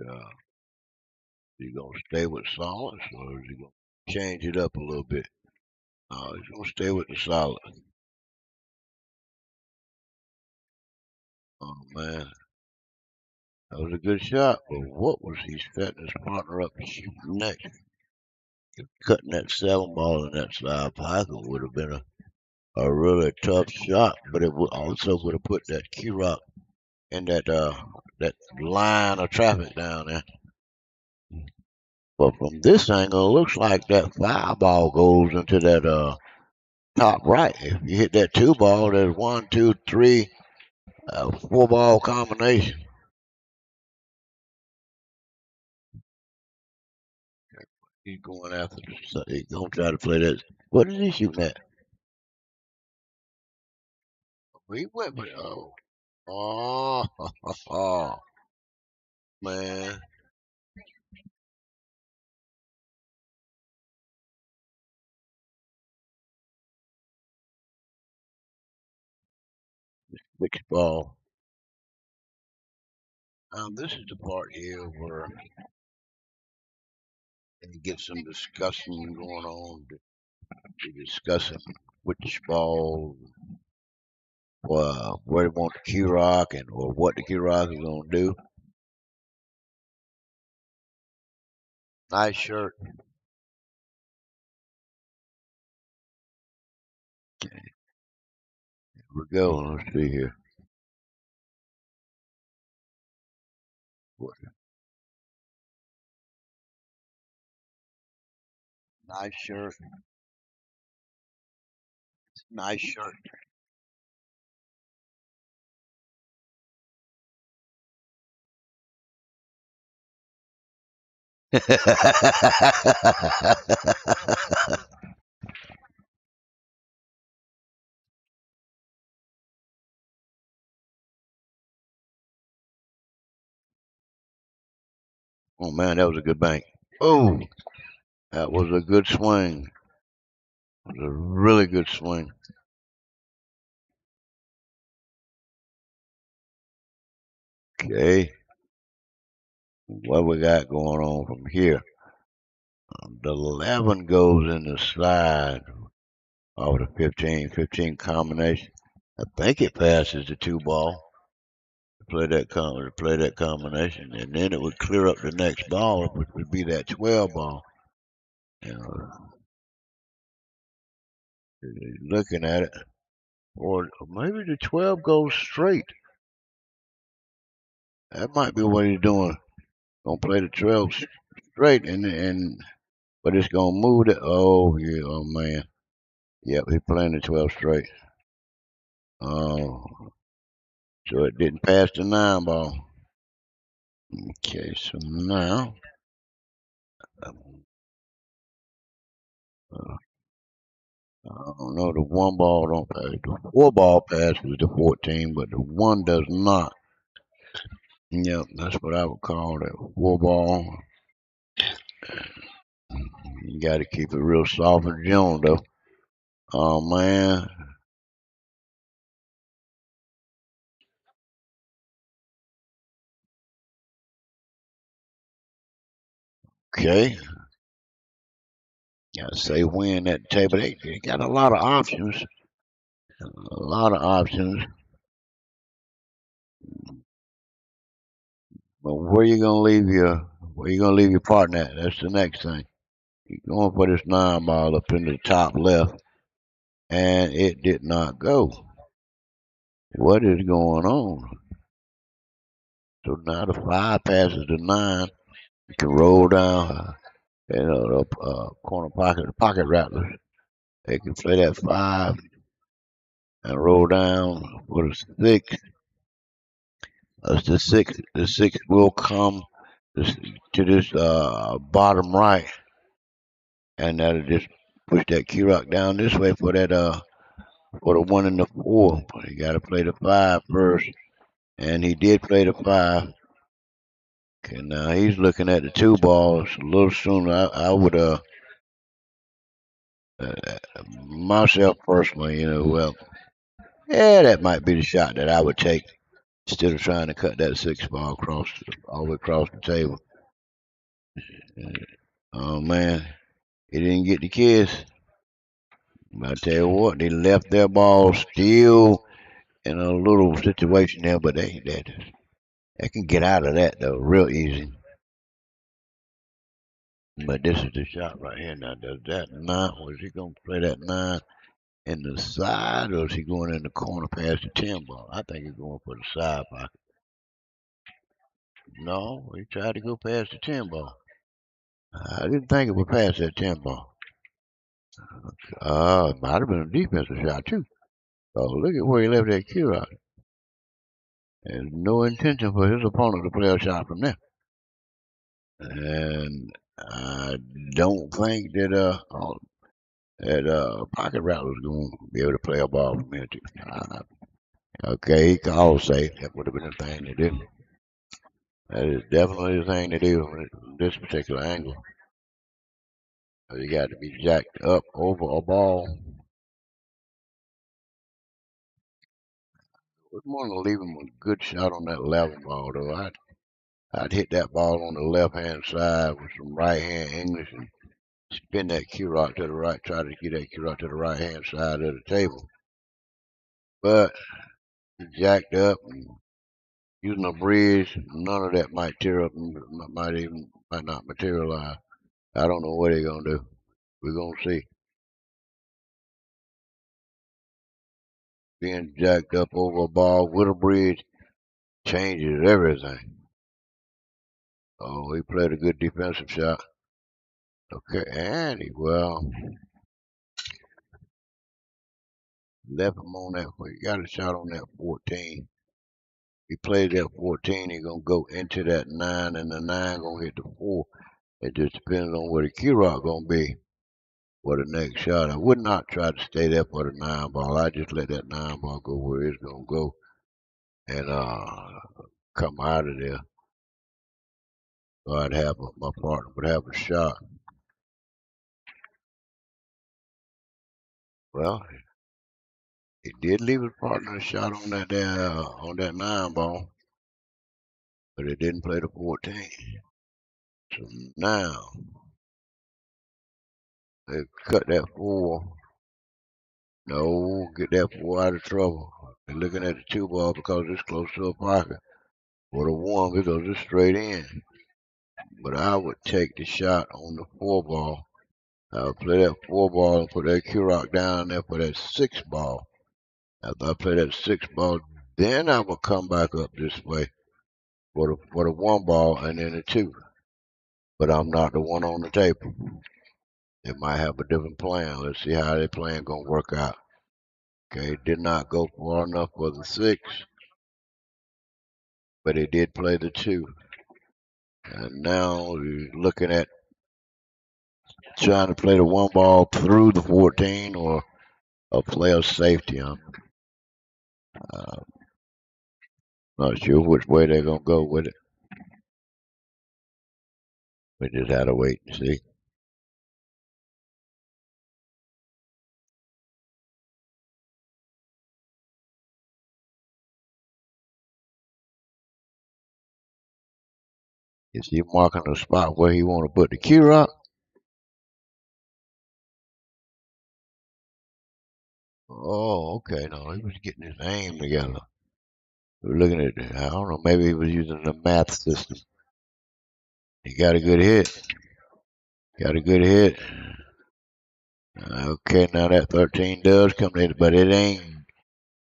Uh, is he gonna stay with solids or is he gonna change it up a little bit? He's gonna stay with the solid. Oh man, that was a good shot, but what was he setting his partner up to shoot next? Cutting that 7 ball in that side pocket would have been a really tough shot, but it would also would have put that key rock in that line of traffic down there. But from this angle, it looks like that 5 ball goes into that top right. If you hit that 2 ball, there's 1, 2, 3, 4 ball combination. He's going after he's gonna try to play that. What is he shooting at? He went, but oh, oh, man, which ball? This is the part here where they get some discussion going on. They're discussing which ball, where they want the key rock, and or what the key rock is gonna do. Nice shirt. Here we go. Let's see here. Nice shirt. Nice shirt. Oh man, that was a good bank. Oh, that was a good swing. It was a really good swing. Okay, what we got going on from here? The 11 goes in the slide off the 15 combination. I think it passes the 2 ball to play that combination, and then it would clear up the next ball, which would be that 12 ball. You know, looking at it, or maybe the 12 goes straight. That might be what he's doing. Gonna play the 12 straight, but it's gonna move it. Oh yeah, oh man. Yep, he playing the 12 straight. So it didn't pass the 9 ball. Okay, so now uh, I don't know. The 1 ball don't pass. The 4 ball passes the 14, but the 1 does not. Yep, that's what I would call that 4 ball. You got to keep it real soft and gentle though. Oh man. Okay. Gotta say win at the table. They got a lot of options. A lot of options. But where you gonna leave your partner at? That's the next thing. You're going for this 9 ball up in the top left, and it did not go. What is going on? So now the 5 passes the 9. You can roll down, the corner pocket, the pocket rattlers. They can play that 5 and roll down for the 6. The 6 will come to this bottom right, and that'll just push that key rock down this way for that for the 1 and the 4. But he got to play the 5 first, and he did play the 5. Okay, now he's looking at the 2 balls a little sooner. I would uh, myself personally, well, yeah, that might be the shot that I would take instead of trying to cut that 6 ball all the way across the table. Oh man, he didn't get the kiss. I tell you what, they left their ball still in a little situation there, but they can get out of that though real easy. But this is the shot right here now. Does that 9? Was he gonna play that 9 in the side, or is he going in the corner past the 10 ball? I think he's going for the side pocket. No, he tried to go past the 10 ball. I didn't think it would pass that 10 ball. It might have been a defensive shot too. Oh, look at where he left that cue out. There's no intention for his opponent to play a shot from there. And I don't think that Pocket Rattler's going to be able to play a ball from here too. Okay, he called safe. That would have been the thing to do. That is definitely the thing to do from this particular angle. You got to be jacked up over a ball. Would want to leave him a good shot on that 11 ball though. I'd hit that ball on the left hand side with some right hand English and spin that cue rock to the right, try to get that cue rock to the right hand side of the table. But he jacked up and using a bridge, none of that might tear up and might not materialize. I don't know what they're gonna do. We're gonna see. Being jacked up over a ball with a bridge changes everything. Oh, he played a good defensive shot. Okay, and he left him on that. He got a shot on that 14. He plays that 14. He's gonna go into that 9, and the 9 gonna hit the 4. It just depends on where the key rock gonna be for the next shot. I would not try to stay there for the 9 ball. I just let that 9 ball go where it's gonna go and come out of there. So my partner would have a shot. Well, he did leave his partner a shot on that 9 ball, but it didn't play the 14. So now they cut that 4. No, get that 4 out of trouble. They're looking at the 2 ball because it's close to a pocket. For the 1 because it's straight in. But I would take the shot on the 4 ball. I would play that 4 ball and put that Q rock down there for that 6 ball. After I play that 6 ball, then I would come back up this way for the 1 ball and then the 2. But I'm not the one on the table. They might have a different plan. Let's see how their plan gonna work out. Okay, did not go far enough for the 6, but he did play the 2. And now we're looking at trying to play the 1 ball through the 14 or a play of safety. I'm uh, not sure which way they're gonna go with it. We just had to wait and see. Is he marking the spot where he want to put the key rock? Oh, okay. No, he was getting his aim together. We're looking at, I don't know, maybe he was using the math system. He got a good hit. Got a good hit. Okay, now that 13 does come in, but it ain't,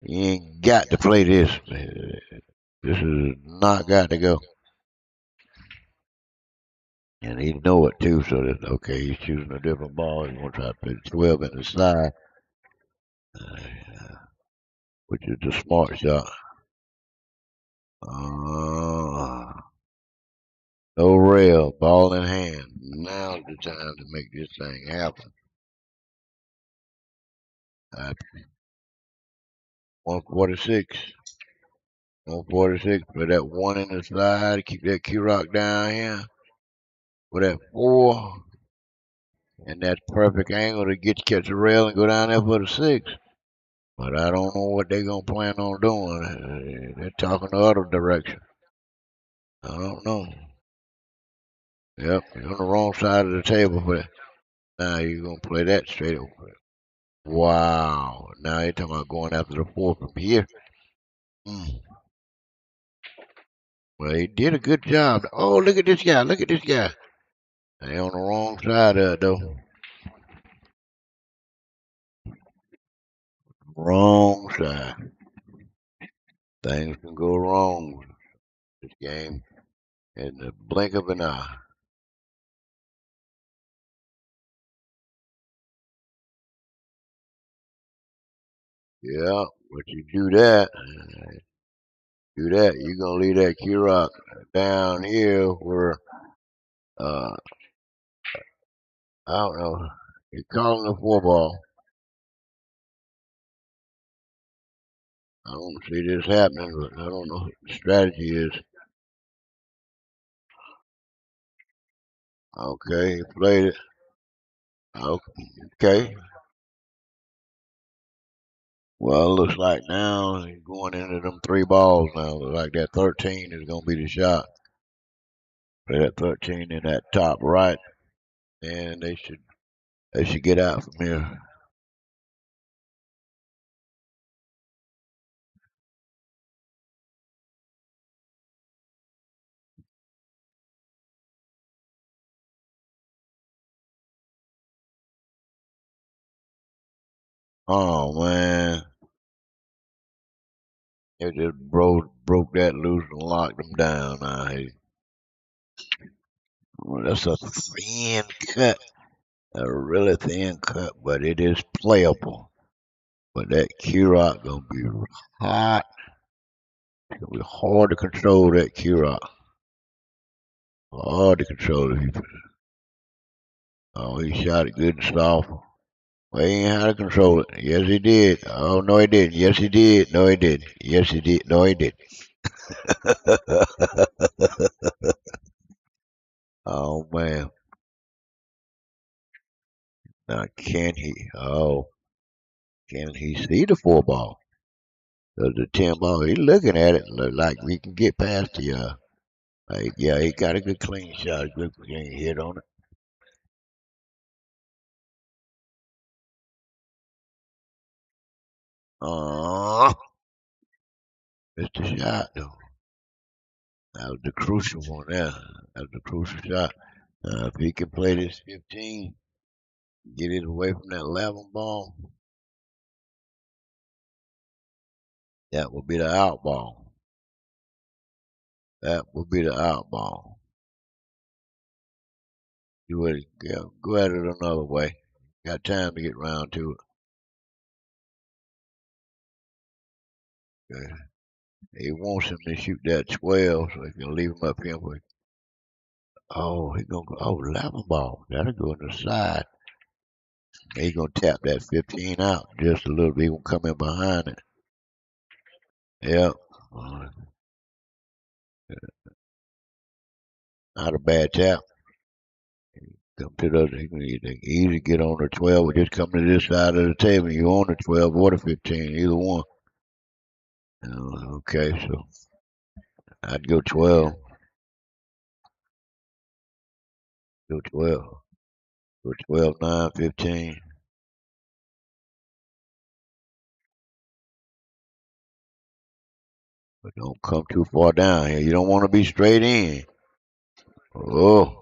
you ain't got to play this. This is not got to go. And he know it too, so that, okay, he's choosing a different ball. He's going to try to play 12 in the side, which is the smart shot. Uh, no rail, ball in hand. Now's the time to make this thing happen. At 146. 146, put that 1 in the side, keep that key rock down here. Put that 4, and that's perfect angle to get catch the rail and go down there for the 6. But I don't know what they're going to plan on doing. They're talking the other direction. I don't know. Yep, you're on the wrong side of the table for that. Now you're going to play that straight over. Wow. Now you're talking about going after the 4 from here. Mm. Well, he did a good job. Oh, look at this guy. Look at this guy. They on the wrong side of it, though. Wrong side. Things can go wrong with this game in the blink of an eye. Yeah, but you do that, you're gonna leave that key rock down here where uh I don't know. You're calling the 4 ball. I don't see this happening, but I don't know what the strategy is. Okay, he played it. Okay. Well, it looks like now he's going into them 3 balls now. Looks like that 13 is gonna be the shot. Play that 13 in that top right, and they should get out from here. Oh man, it just broke that loose and locked them down. Now, hey, well, that's a thin cut, a really thin cut, but it is playable. But that Q-Rock gonna be hot. It's gonna be hard to control that Q-Rock. Hard to control it. Oh, he shot it good and soft. Well, he ain't how to control it. Yes, he did. Oh, no, he didn't. Yes, he did. No, he didn't. Yes, he did. No, he didn't. Oh, man. Now, can he? Oh, can he see the 4 ball? The 10 ball, he looking at it like we can get past the, like, yeah, he got a good clean shot, a good clean hit on it. Uh, missed the shot, though. That was the crucial one there. That was the crucial shot. If he can play this 15, get it away from that 11 ball, that will be the out ball. That will be the out ball. Do it. Yeah, go at it another way. Got time to get round to it. He wants him to shoot that 12, so he can leave him up here. Oh, he gonna go. Oh, 11 ball. That'll go in the side. He gonna tap that 15 out just a little bit. He gonna come in behind it. Yep. Not a bad tap. Come to the other. He can easy get on the 12 or just come to this side of the table. You on the 12 or the 15, either one. Okay, so I'd go 12. Go 12. Go 12, 9, 15. But don't come too far down here. You don't want to be straight in. Oh,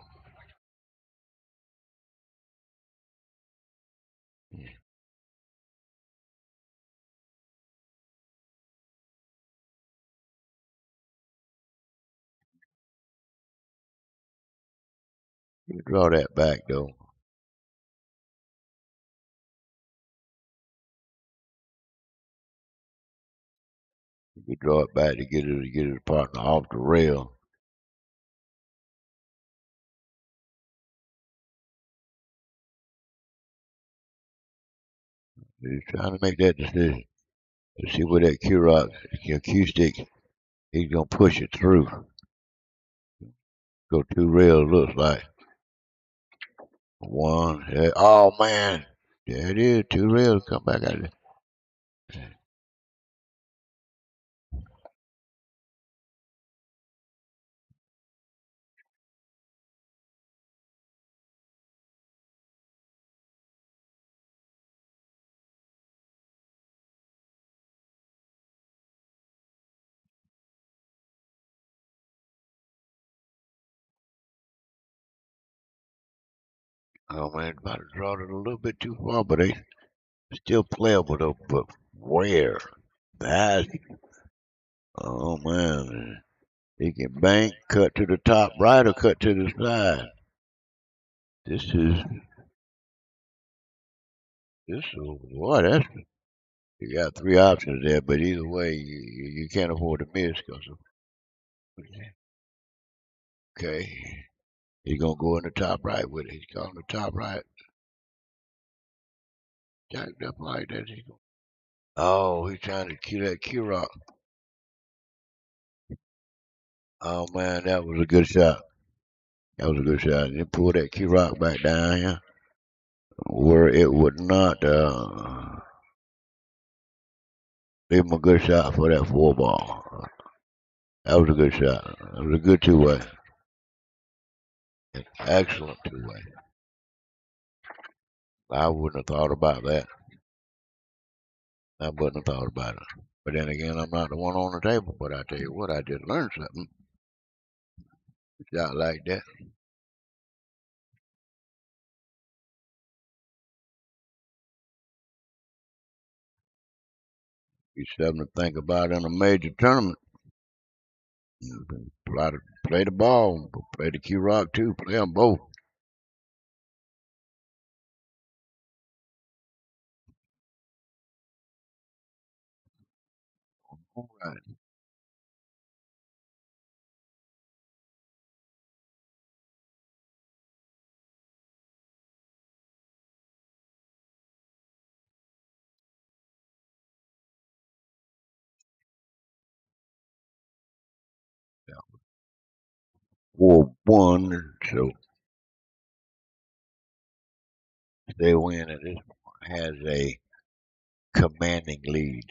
you draw that back though. You draw it back to get his partner off the rail. He's trying to make that decision to see where that Q stick, he's gonna push it through. Go two rails looks like one. Yeah, oh man, there it is. Two rails come back out of it. Oh man, about to draw it a little bit too far, but they still playable though. But where? That. Oh man, he can bank, cut to the top right, or cut to the side. This is boy. That's you got three options there, but either way, you can't afford to miss. Okay, he's gonna go in the top right with it. He's calling the top right, jacked up like that. Oh, he's trying to cue that Q rock. Oh man, that was a good shot. That was a good shot. And then pull that Q rock back down here where it would not leave him a good shot for that four ball. That was a good shot. It was a good two-way. An excellent two-way. I wouldn't have thought about that. I wouldn't have thought about it. But then again, I'm not the one on the table. But I tell you what, I just learned something. A shot like that. Be something to think about in a major tournament. You can play the ball, play the Q Rock too. Play them both. All right. 4-1. So they win at this point has a commanding lead.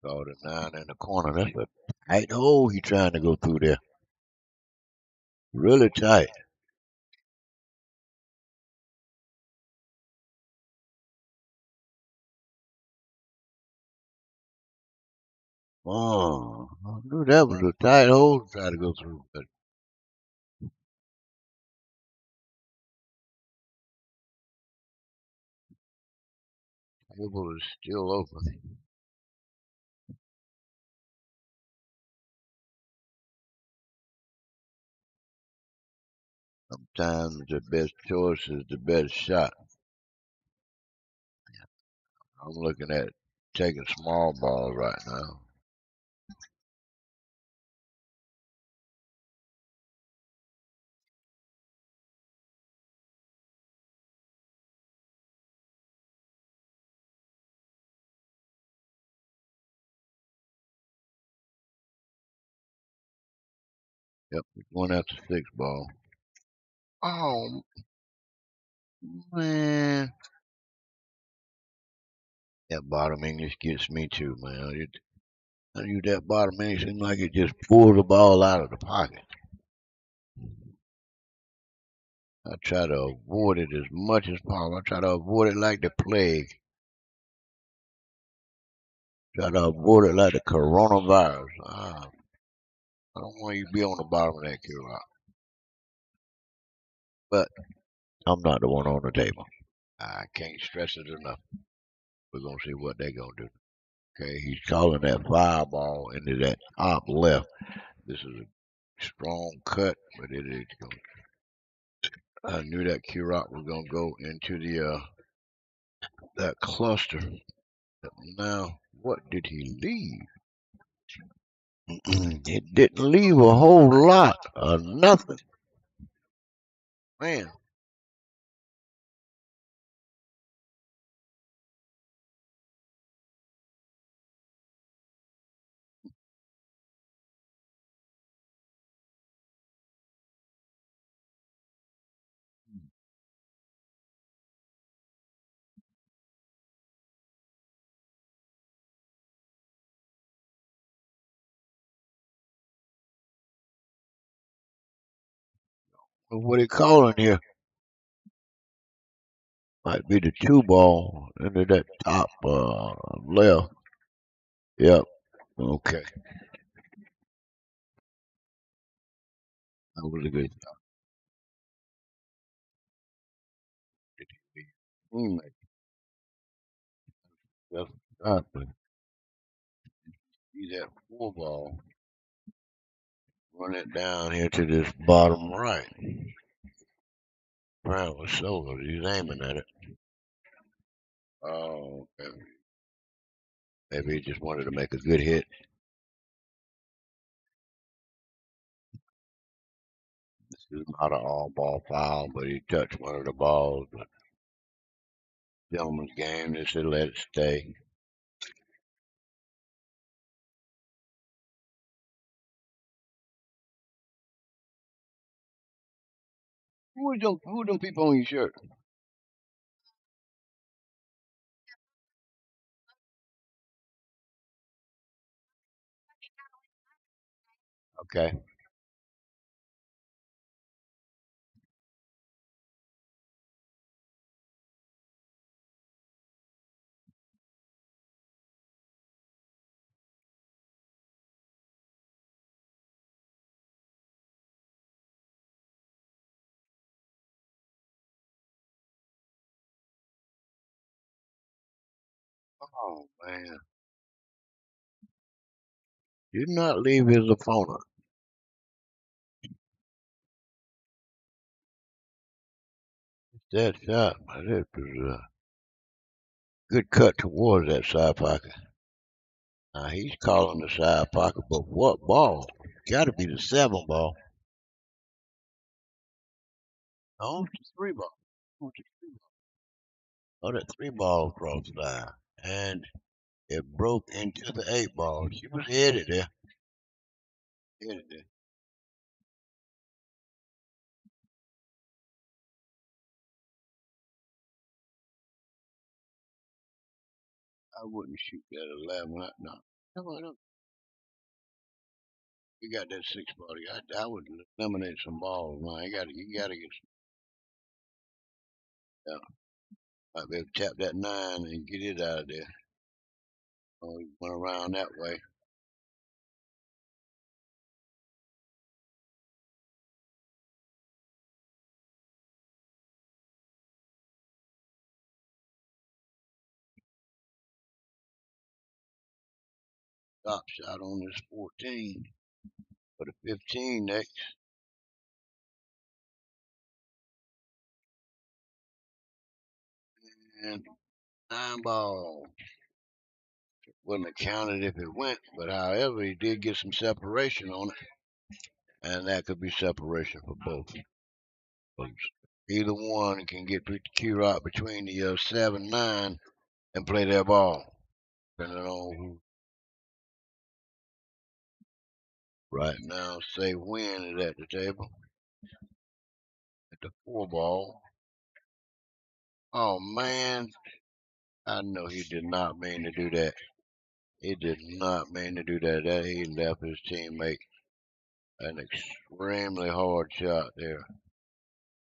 Saw the 9 in the corner. That's a tight hole he trying to go through there. Really tight. Oh, I knew that was a tight hole to try to go through. But Table is still open. Sometimes the best choice is the best shot. I'm looking at taking small balls right now. Yep, one after 6 ball. Oh man, that bottom English gets me too, man. I use that bottom English seems like it just pulls the ball out of the pocket. I try to avoid it as much as possible. I try to avoid it like the plague. Try to avoid it like the coronavirus. I don't want you to be on the bottom of that queue. But I'm not the one on the table. I can't stress it enough. We're gonna see what they're gonna do. Okay, he's calling that fireball into that top left. This is a strong cut, but it is going. I knew that Kirok was gonna go into the that cluster. But now, what did he leave? It didn't leave a whole lot of nothing, man. What he calling here might be the 2 ball into that top left. Yep. Okay. That was a good shot. That's exactly. See that 4 ball. Run it down here to this bottom right. Brown was silver. He's aiming at it. Oh, okay. Maybe he just wanted to make a good hit. This is not an all ball foul, but he touched one of the balls. But gentleman's game, they should let it stay. Who are them people on your shirt? Okay. Oh man. Did not leave his opponent. That shot, man, it was a good cut towards that side pocket. Now he's calling the side pocket, but what ball? Got to be the 7 ball. No, it's the 3 ball. Oh, it's the 3 ball. Oh, that 3 ball crossed the line, and it broke into the 8 ball. She was headed there, headed there. I wouldn't shoot that 11. No, come on, look. We got that 6 ball. I would eliminate some balls, man. You got to get some. Yeah, might be able to tap that 9 and get it out of there. Oh, he went around that way. Top shot on this 14 for the 15 next. And 9 ball. Wouldn't have counted if it went, but however, he did get some separation on it. And that could be separation for both. Either one can get the Q rock between the 7-9 and play their ball. Depending on who right now say win is at the table. At the 4 ball. Oh man, I know he did not mean to do that. He did not mean to do that. That he left his teammate an extremely hard shot there.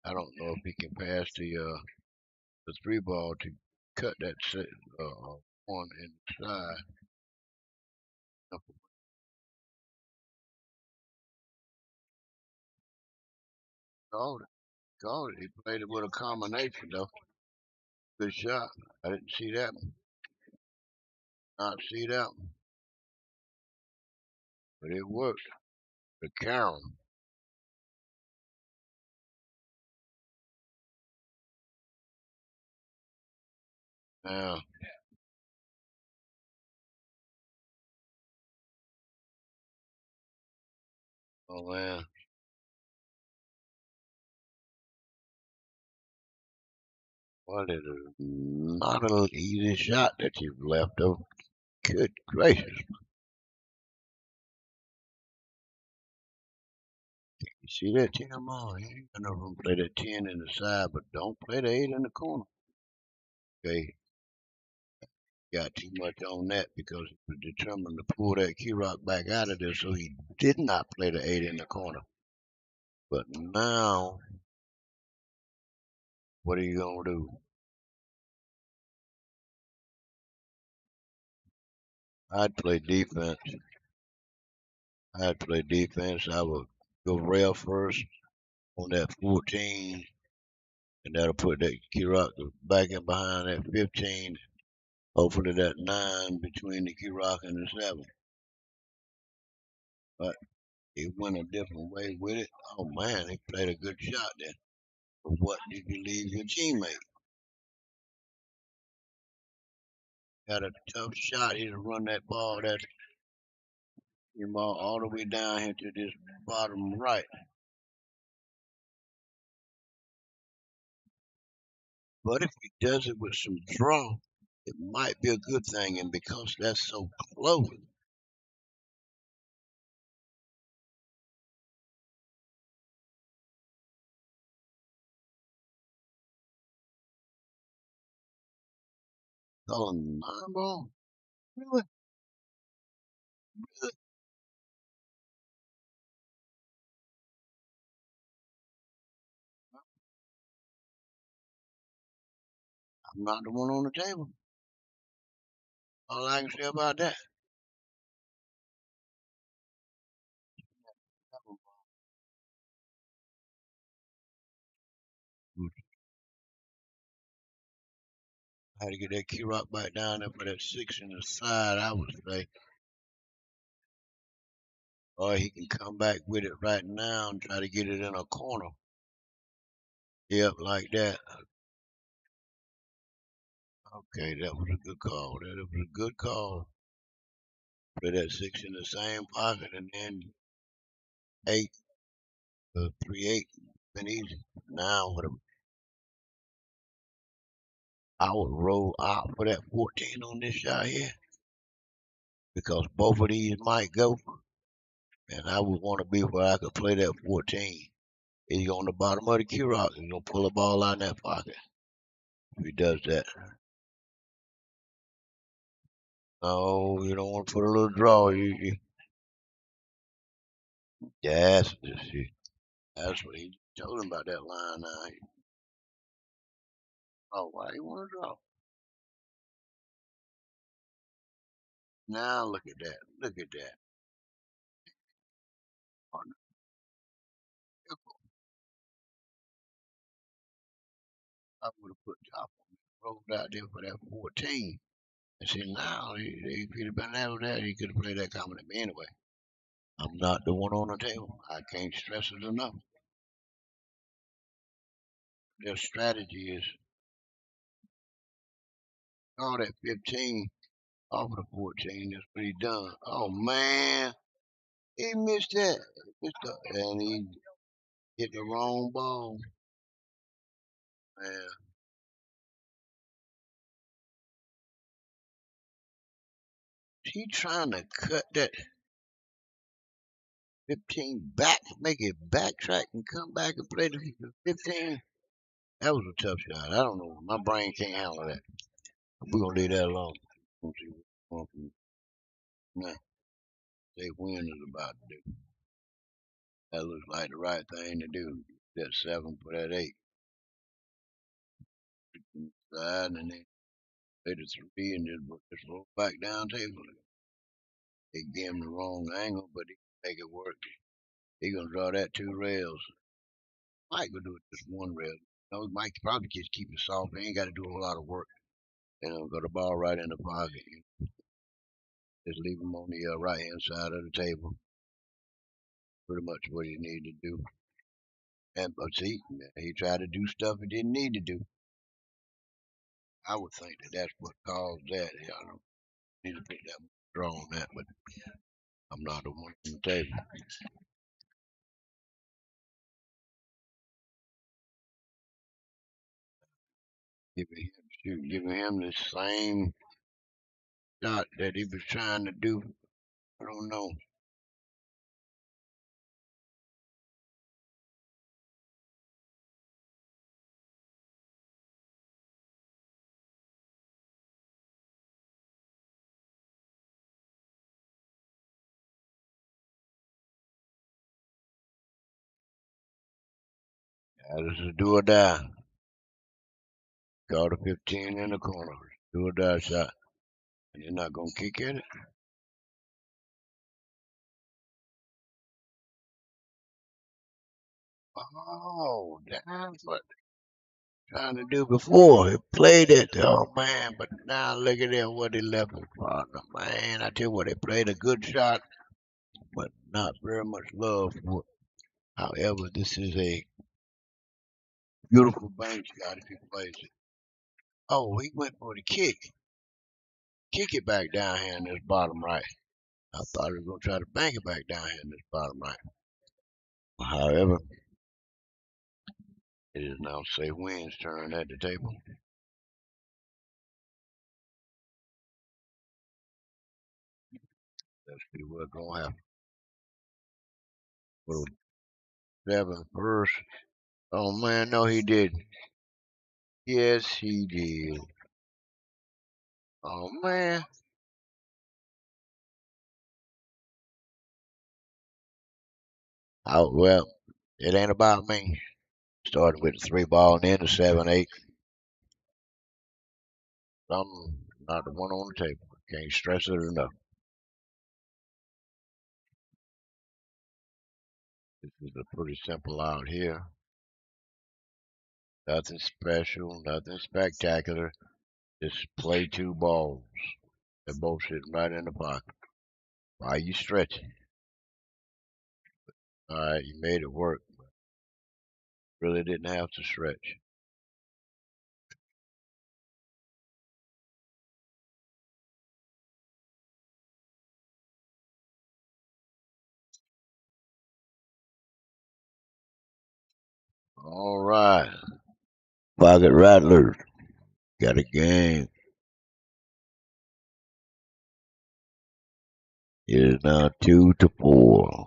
I don't know if he can pass the 3 ball to cut that one inside. Called it. Called it. He played it with a combination though. Good shot. I didn't see that one. Not see that one. But it worked. The Karen. Now, oh man. Well, it is not an easy shot that you've left though. Good gracious. You see that 10 on? You ain't got no room to play that 10 in the side, but don't play the 8 in the corner. Okay. Got too much on that because he was determined to pull that key rock back out of there, so he did not play the 8 in the corner. But now, what are you going to do? I'd play defense. I'd play defense. I would go rail first on that 14, and that'll put that key rock back in behind that 15. Hopefully that 9 between the key rock and the 7. But he went a different way with it. Oh man, he played a good shot there. But what did you leave your teammate? Got a tough shot here to run that ball. That's your ball all the way down here to this bottom right. But if he does it with some draw, it might be a good thing. And because that's so close, calling 9 ball. Really? Really? I'm not the one on the table. All I can say about that. I had to get that key rock back down there for that 6 in the side, I would say. Or he can come back with it right now and try to get it in a corner. Yep, like that. Okay, that was a good call. That was a good call. Play that 6 in the same pocket and then 8, 3-8. Been easy. Now, I would roll out for that 14 on this shot here because both of these might go, and I would want to be where I could play that 14. He's on the bottom of the key rock. He's going to pull the ball out in that pocket if he does that. No, you don't want to put a little draw. That's just it. That's what he told him about that line now. Oh, why you want to draw? Now look at that. Look at that. I would have put top on it, rolled out there for that 14. I said, no, he could have been out there. He could have played that comment at me anyway. I'm not the one on the table. I can't stress it enough. Their strategy is start at 15 off of the 14. That's what he done. Oh, man. He missed that. And he hit the wrong ball. Man, he trying to cut that 15 back, make it backtrack and come back and play the 15. That was a tough shot. I don't know. My brain can't handle that. We're going to leave that alone. We'll see what now, say Win is about to do. That looks like the right thing to do. That 7 for that 8. Side and then play the 3 and just roll back down table. They gave him the wrong angle, but he can make it work. He gonna draw that 2 rails. Mike will do it just 1 rail. No, Mike probably just keep it soft. He ain't got to do a whole lot of work. And got the ball right in the pocket. Just leave him on the right hand side of the table. Pretty much what he needed to do. And but see, he tried to do stuff he didn't need to do. I would think that that's what caused that. I don't need to put that draw on that, but I'm not the one on the table. Giving him the same shot that he was trying to do. I don't know. This is a do or die. Call the 15 in the corner. Do or die shot. And you're not gonna kick at it. Oh, that's what trying to do before. He played it. Oh man, but now look at that what he left his partner. Man, I tell you what, they played a good shot, but not very much love for it. However, this is a beautiful bank shot if he plays it. Oh, he went for the kick. Kick it back down here in this bottom right. I thought he was gonna try to bank it back down here in this bottom right. However, it is now Say Win's turn at the table. Let's see what's gonna happen. Little 7 first. Oh man, no, he didn't. Yes, he did. Oh man. Oh well, it ain't about me. Starting with the 3 ball and then the 7-8. I'm not the one on the table. Can't stress it enough. This is a pretty simple out here. Nothing special, nothing spectacular. Just play 2 balls. They're both sitting right in the pocket. Why you stretching? All right, you made it work. Really didn't have to stretch. All right. Pocket Rattlers got a game. It is now 2-4.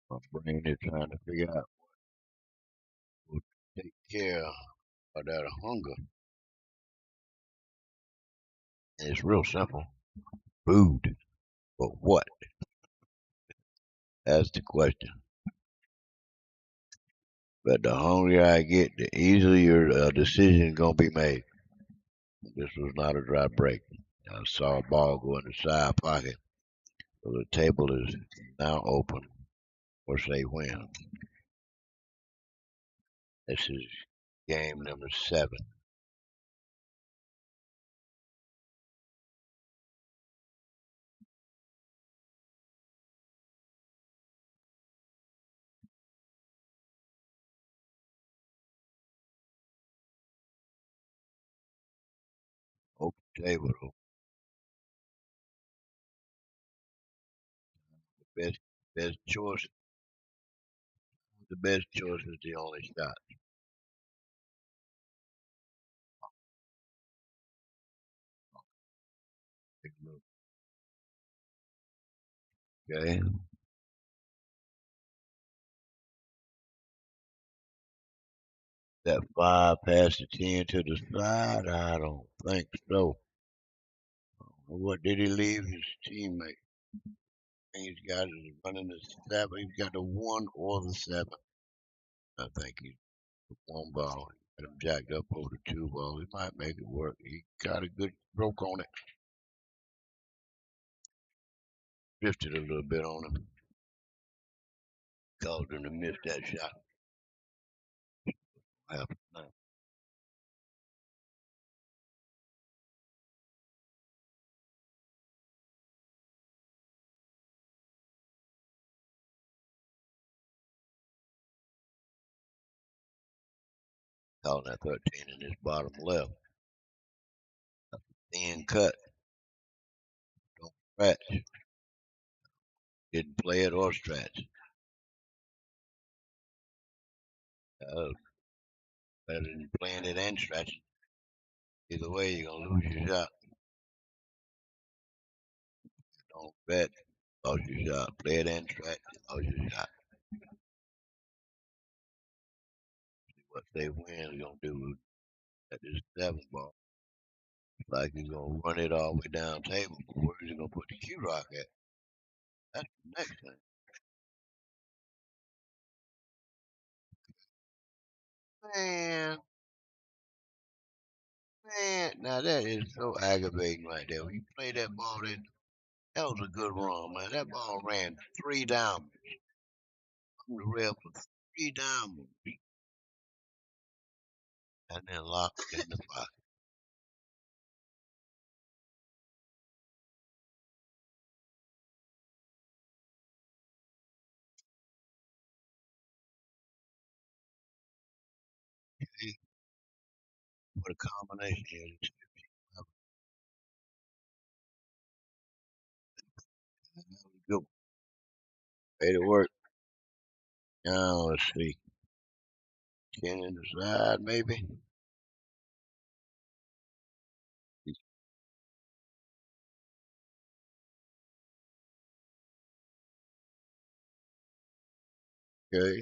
My brain is trying to figure out. take care of that hunger. And it's real simple. Food. But what? That's the question. But the hungrier I get, the easier a decision gonna be made. This was not a dry break. I saw a ball go in the side pocket. So the table is now open for say when. This is game number 7. Open table though. Best best choice. The best choice is the only shot. Take a look. Okay. That 5 past the 10 to the side? I don't think so. What did he leave his teammate? He's got it running the 7. He's got the 1 or the 7. I think he's the 1 ball. Got him jacked up over the 2 ball. He might make it work. He got a good stroke on it. Drifted a little bit on him. Caused him to miss that shot. Half a time. Calling that 13 in his bottom left. Thin cut. Don't stretch. Didn't play it or stretch. Uh, Better than playing it and stretching. Either way, you're going to lose your shot. Don't bet. Lose your shot. Play it and stretch. Lose your shot. See what they win is going to do at this 7 ball. Like he's going to run it all the way down table. Where is he going to put the cue rock at? That's the next thing. Man, man, now that is so aggravating right there. When you play that ball, that was a good run, man. That ball ran 3 down. I'm the ref for 3 down. And then locked in the pocket. See what a combination is. Good. Made it work. Now let's see. 10 in the side, maybe. Okay.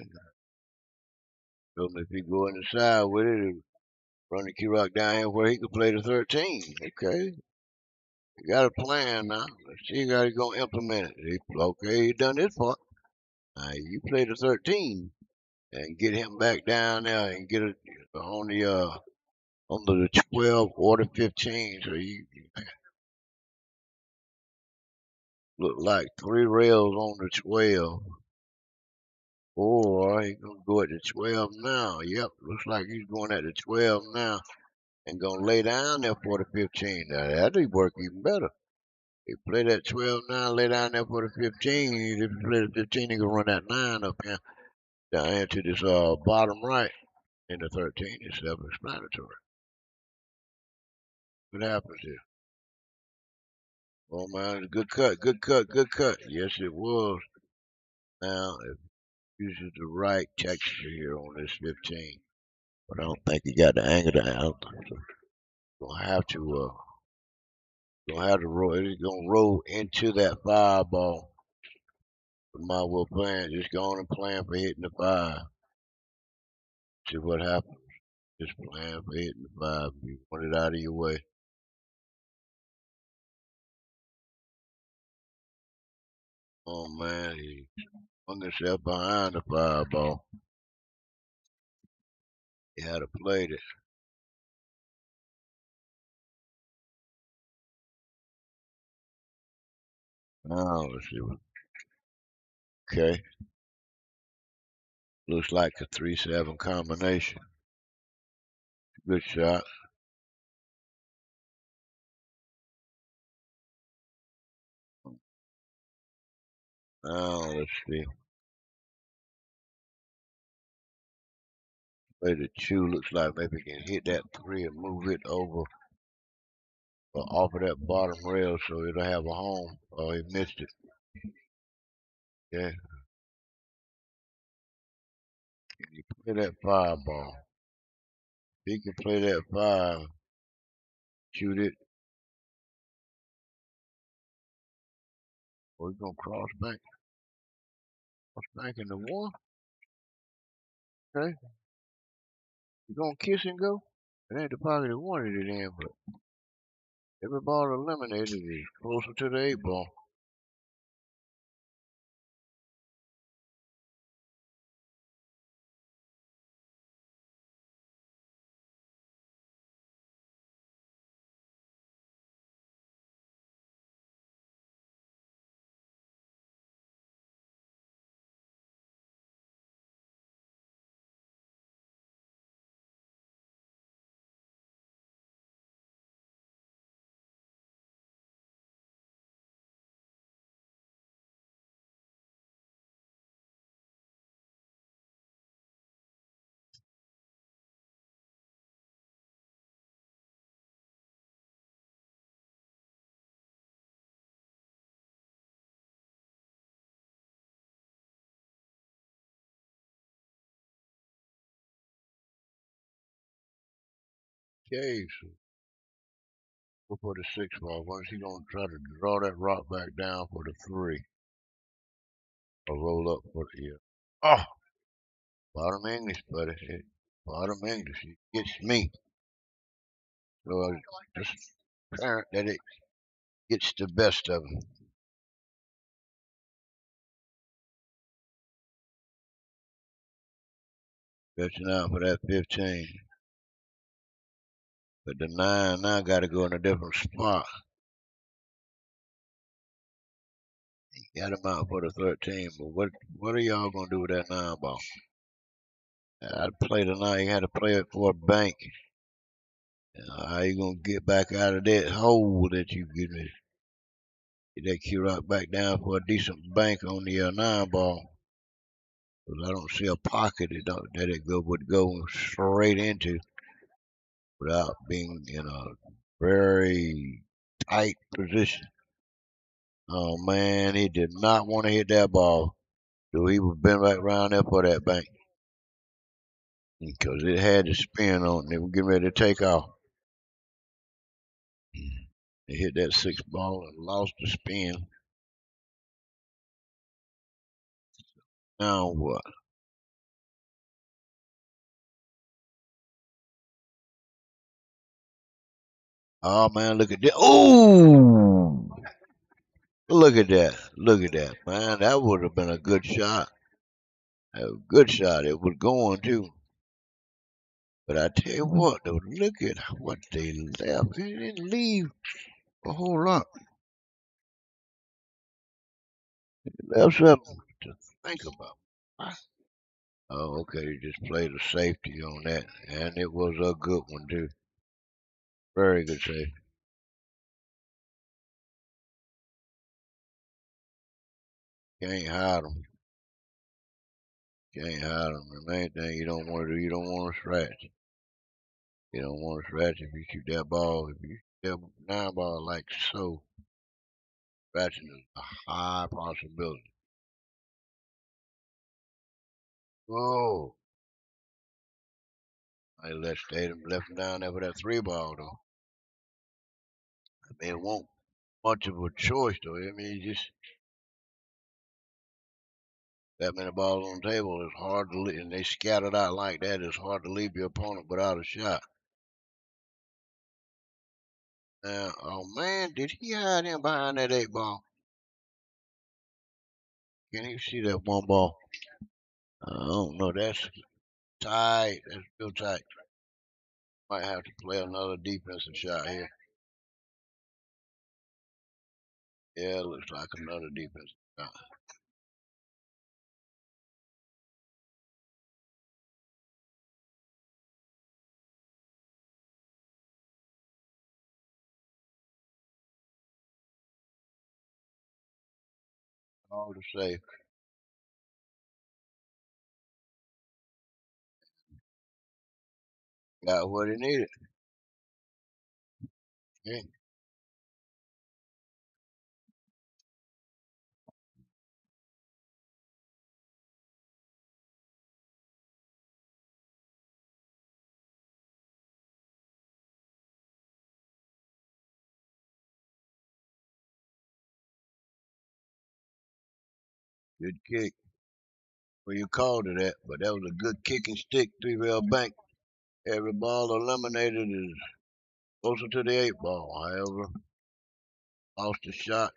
So if he go in the side with it, run the key rock down here where he could play the 13. Okay. You got a plan now. Let's see how he's going to implement it. Okay, he done his part. Now you play the 13 and get him back down there and get it on the 12 or the 15. So you look like 3 rails on the 12. Or he's gonna go at the 12 now. Yep, looks like he's going at the 12 now and gonna lay down there for the 15. Now that'll work even better. He play that 12 now, lay down there for the 15. If you play the 15, he can run that 9 up here down here to this bottom right. And the 13 is self-explanatory. What happens here? Oh man, good cut, good cut, good cut. Yes, it was. Now, if uses the right texture here on this 15, but I don't think he got the angle down. So gonna have to roll. It's gonna roll into that 5 ball. My will plan, just going and playing for hitting the 5. See what happens. Just playing for 8 and 5. You want it out of your way. Oh man, he hung himself behind the fireball. He had to play it. Now let's see. Okay, looks like a 3-7 combination. Good shot. Now let's see. Play the two. Looks like maybe he can hit that three and move it over or off of that bottom rail so it'll have a home. Oh, he missed it. Yeah, can he play that fireball? He can play that five, shoot it. Or he's gonna cross back in the one. Okay, he's gonna kiss and go. It ain't the pocket he wanted it in, but every ball eliminated is closer to the 8 ball. Okay, so go for the 6 ball. When's he gonna try to draw that rock back down for the three? Or roll up for the yeah. Oh, bottom English, buddy. Bottom English. It gets me. So just apparent that it gets the best of him. Catching out for that 15. But the 9 now got to go in a different spot. Got him out for the 13. But what are y'all going to do with that 9 ball? I'd play the 9. You had to play it for a bank. How you going to get back out of that hole that you get me? Get that Q rock back down for a decent bank on the 9 ball. Because I don't see a pocket that it would go straight into without being in a very tight position. Oh man, he did not want to hit that ball. So he was bent right around there for that bank. Because it had the spin on it. They were getting ready to take off. They hit that 6 ball and lost the spin. Now what? Oh man, look at that. Oh, look at that. Look at that, man. That would have been a good shot. A good shot. It was going too. But I tell you what, though, look at what they left. They didn't leave a whole lot. They left something to think about. Oh, okay. You just played a safety on that, and it was a good one too. Very good safety. Can't hide them. Can't hide them. The main thing you don't want to do, you don't want to scratch. You don't want to scratch if you shoot that ball. If you shoot that 9 ball like so, scratching is a high possibility. Whoa. I left him down there for that 3 ball though. I mean, it won't much of a choice though. I mean, just That many balls on the table is hard to leave, and they scattered out like that. It's hard to leave your opponent without a shot. Now, oh man, did he hide in behind that 8 ball? Can you see that 1 ball? I don't know. That's tight. That's real tight. Might have to play another defensive shot here. Yeah, it looks like another defensive shot. All to say, got what he needed. Yeah, good kick. Well, you called it that, but that was a good kicking stick, 3-rail bank. Every ball eliminated is closer to the 8 ball. However, lost the shot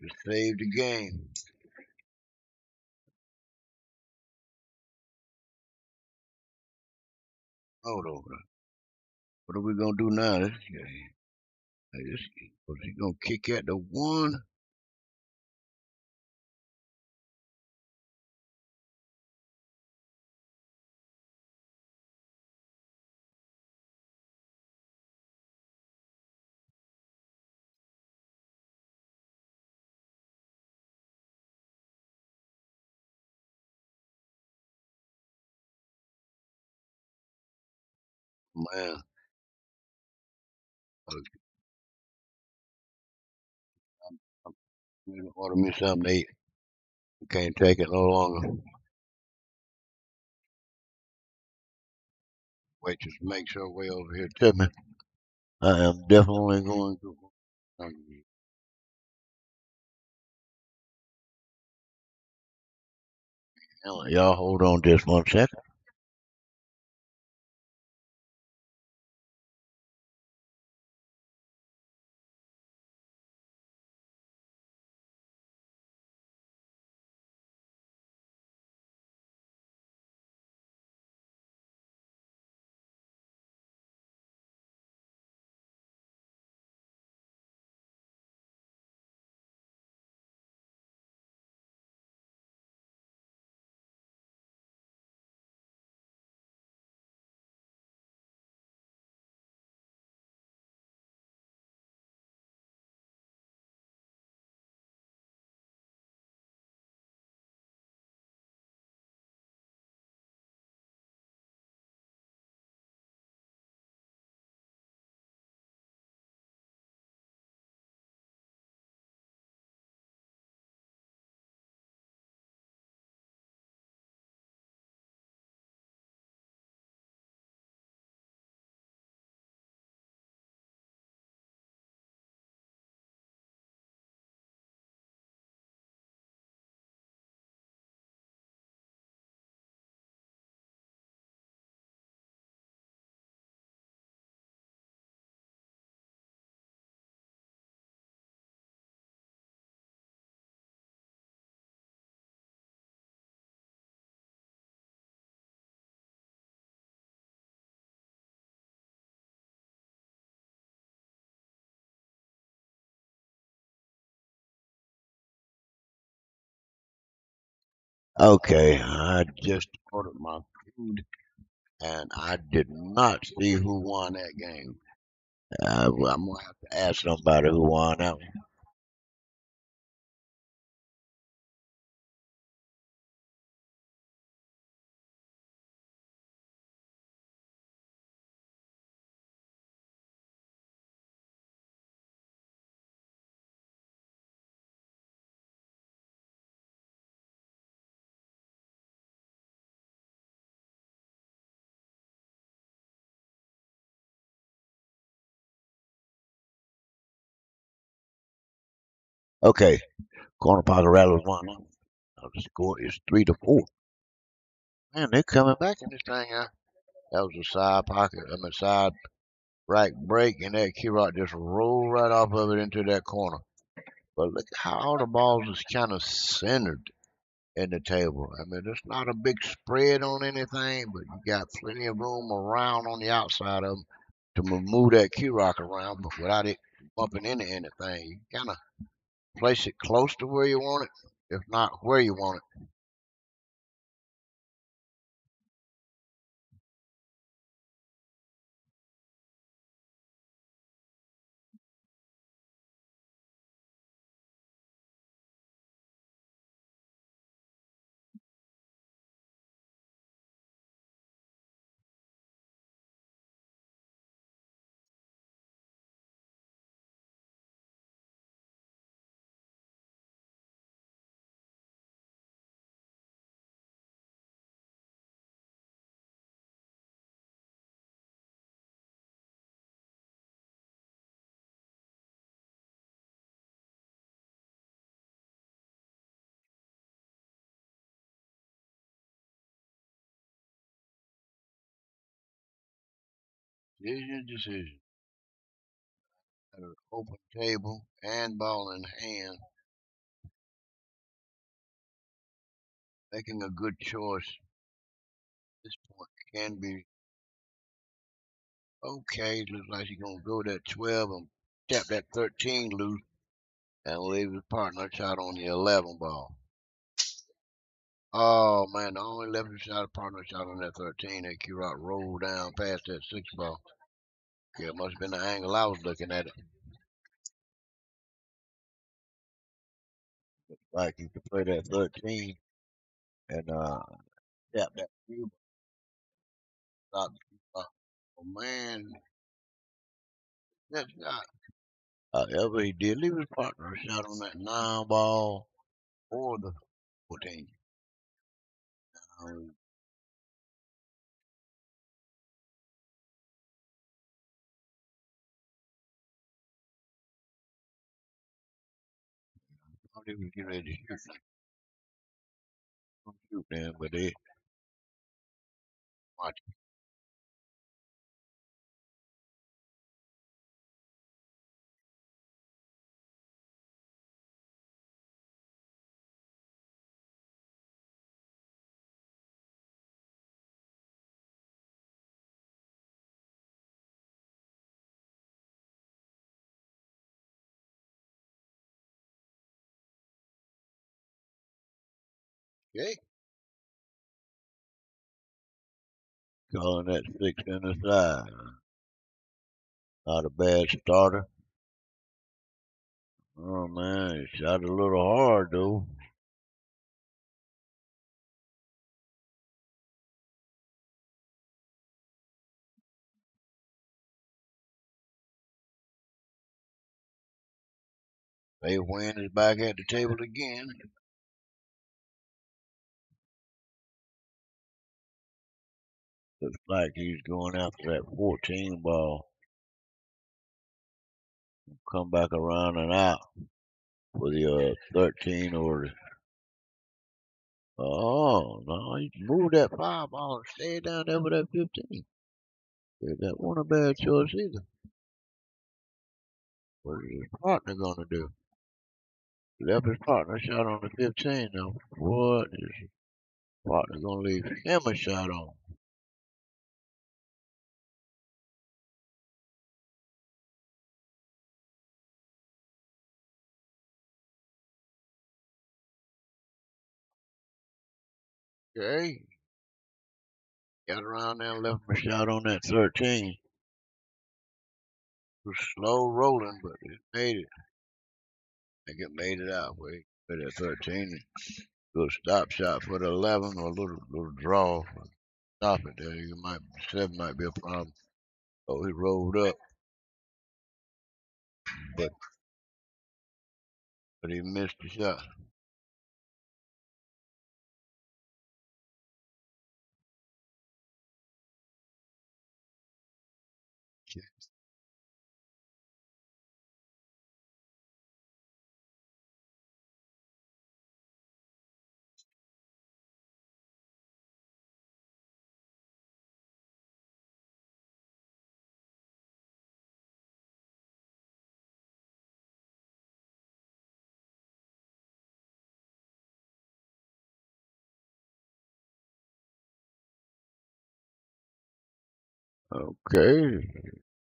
to save the game. Hold on. What are we gonna do now? Was he gonna kick at the 1? Man, I'm gonna order me something to eat. Can't take it no longer. Waitress makes her way over here to me. I am definitely going to. Y'all hold on just 1 second. Okay, I just ordered my food and I did not see who won that game. Well, I'm gonna have to ask somebody who won that one. Okay, Corner Pocket Rattlers won that one. The score is 3-4. Man, they're coming back in this thing, huh? That was a side pocket. Side right break, and that key rock just rolled right off of it into that corner. But look how all the balls is kind of centered in the table. I mean, there's not a big spread on anything, but you got plenty of room around on the outside of them to move that key rock around, but without it bumping into anything. You kind of place it close to where you want it, if not where you want it. Decision. At an open table and ball in hand, making a good choice. This point can be okay. Looks like he's gonna go that 12 and tap that 13 loose and leave his partner shot on the 11 ball. Oh man, the only left shot a partner shot on that 13. That Q Rock rolled down past that 6 ball. Yeah, it must have been the angle I was looking at it. Like you could play that 13 and tap that Q stop the Q Rock. Oh man, that shot. However, he did leave his partner a shot on that 9 ball or the 14. Um, I thought he was getting ready to shoot then, but they watch. Okay, calling that 6 in the side. Not a bad starter. Oh man, he shot a little hard though. They win is back at the table again. Looks like he's going after that 14 ball. Come back around and out for the 13 or oh no, he moved that 5 ball and stayed down there with that 15. Yeah, that wasn't a bad choice either. What is his partner gonna do? Left his partner shot on the 15 now. What is his partner gonna leave him a shot on? Okay. Got around there and left him a shot on that 13. It was slow rolling, but it made it. I think it made it out. Wait, for that 13. Little stop shot for the 11 or a little draw. Stop it there. You might 7 might be a problem. Oh, he rolled up, but he missed the shot. Okay.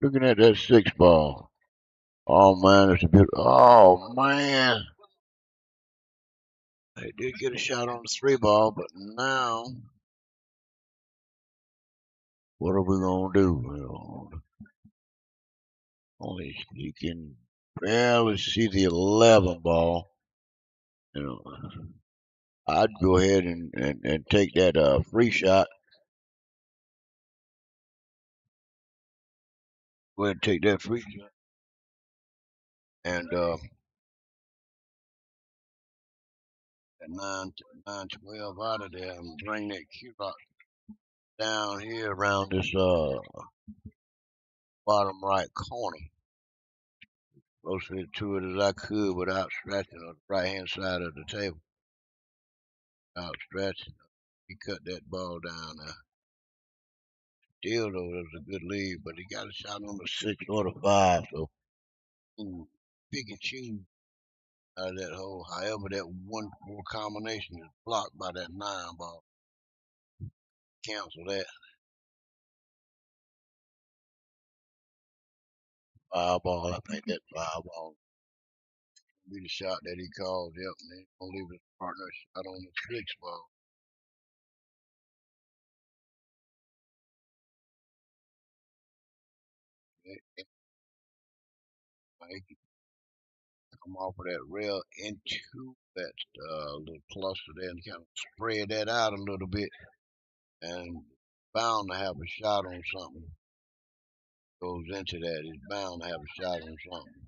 Looking at that 6 ball. Oh man, it's a beautiful. Oh man, they did get a shot on the 3 ball, but now what are we gonna do? Only you can barely see the 11 ball. You know, I'd go ahead and take that free shot. Go ahead and take that free shot and that 9-12 out of there and bring that cue down here around this bottom right corner. Closely to it as I could without scratching on the right hand side of the table. Without stretching. He cut that ball down there. Still though, it was a good lead, but he got a shot on the 6 or the 5, so pick and choose out of that hole. However, that 1-4 combination is blocked by that 9 ball. Cancel that. 5 ball, I think that 5 ball be the shot that he called. Yep, and he's gonna leave his partner shot on the 6 ball. He come off of that rail into that little cluster there and kind of spread that out a little bit and bound to have a shot on something. Goes into that, he's bound to have a shot on something.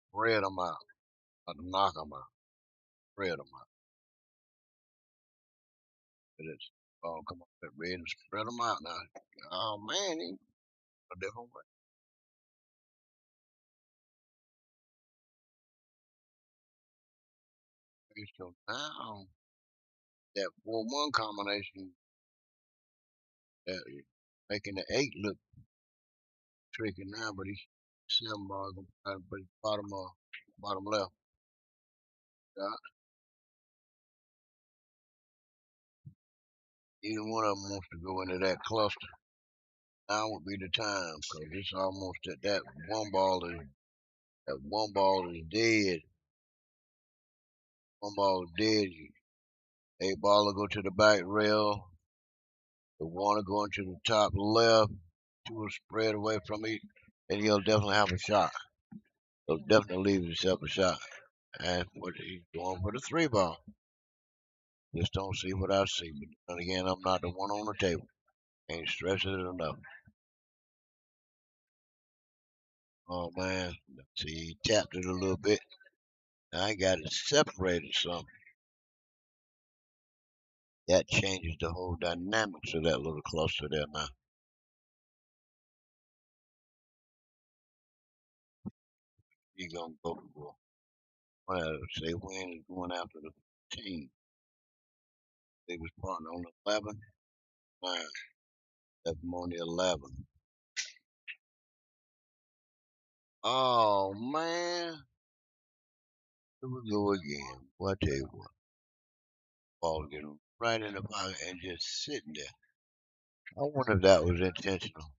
Spread them out, not to knock them out. Spread them out. But it's come on that red and spread them out now. Oh man, he a different way. So now that 4-1 combination that making the 8 look tricky now, but he's 7 ball gonna put bottom left. Shot. Either one of them wants to go into that cluster. Now would be the time because it's almost that 1 ball is dead. 1 ball is dead. 8 ball will go to the back rail. The 1 will go into the top left. 2 will spread away from it, and he'll definitely have a shot. He'll definitely leave himself a shot. And what he's going for the 3 ball. Just don't see what I see. But again, I'm not the one on the table. Ain't stressing it enough. Oh man, see, he tapped it a little bit. I got it separated some. That changes the whole dynamics of that little cluster there now. He's gonna go for, well, say when is going after the 15. They was partner on the 11. Fine. Left him on the 11. Oh man, here we go again. Boy, I tell you what, ball getting right in the pocket and just sitting there. I wonder if that was intentional.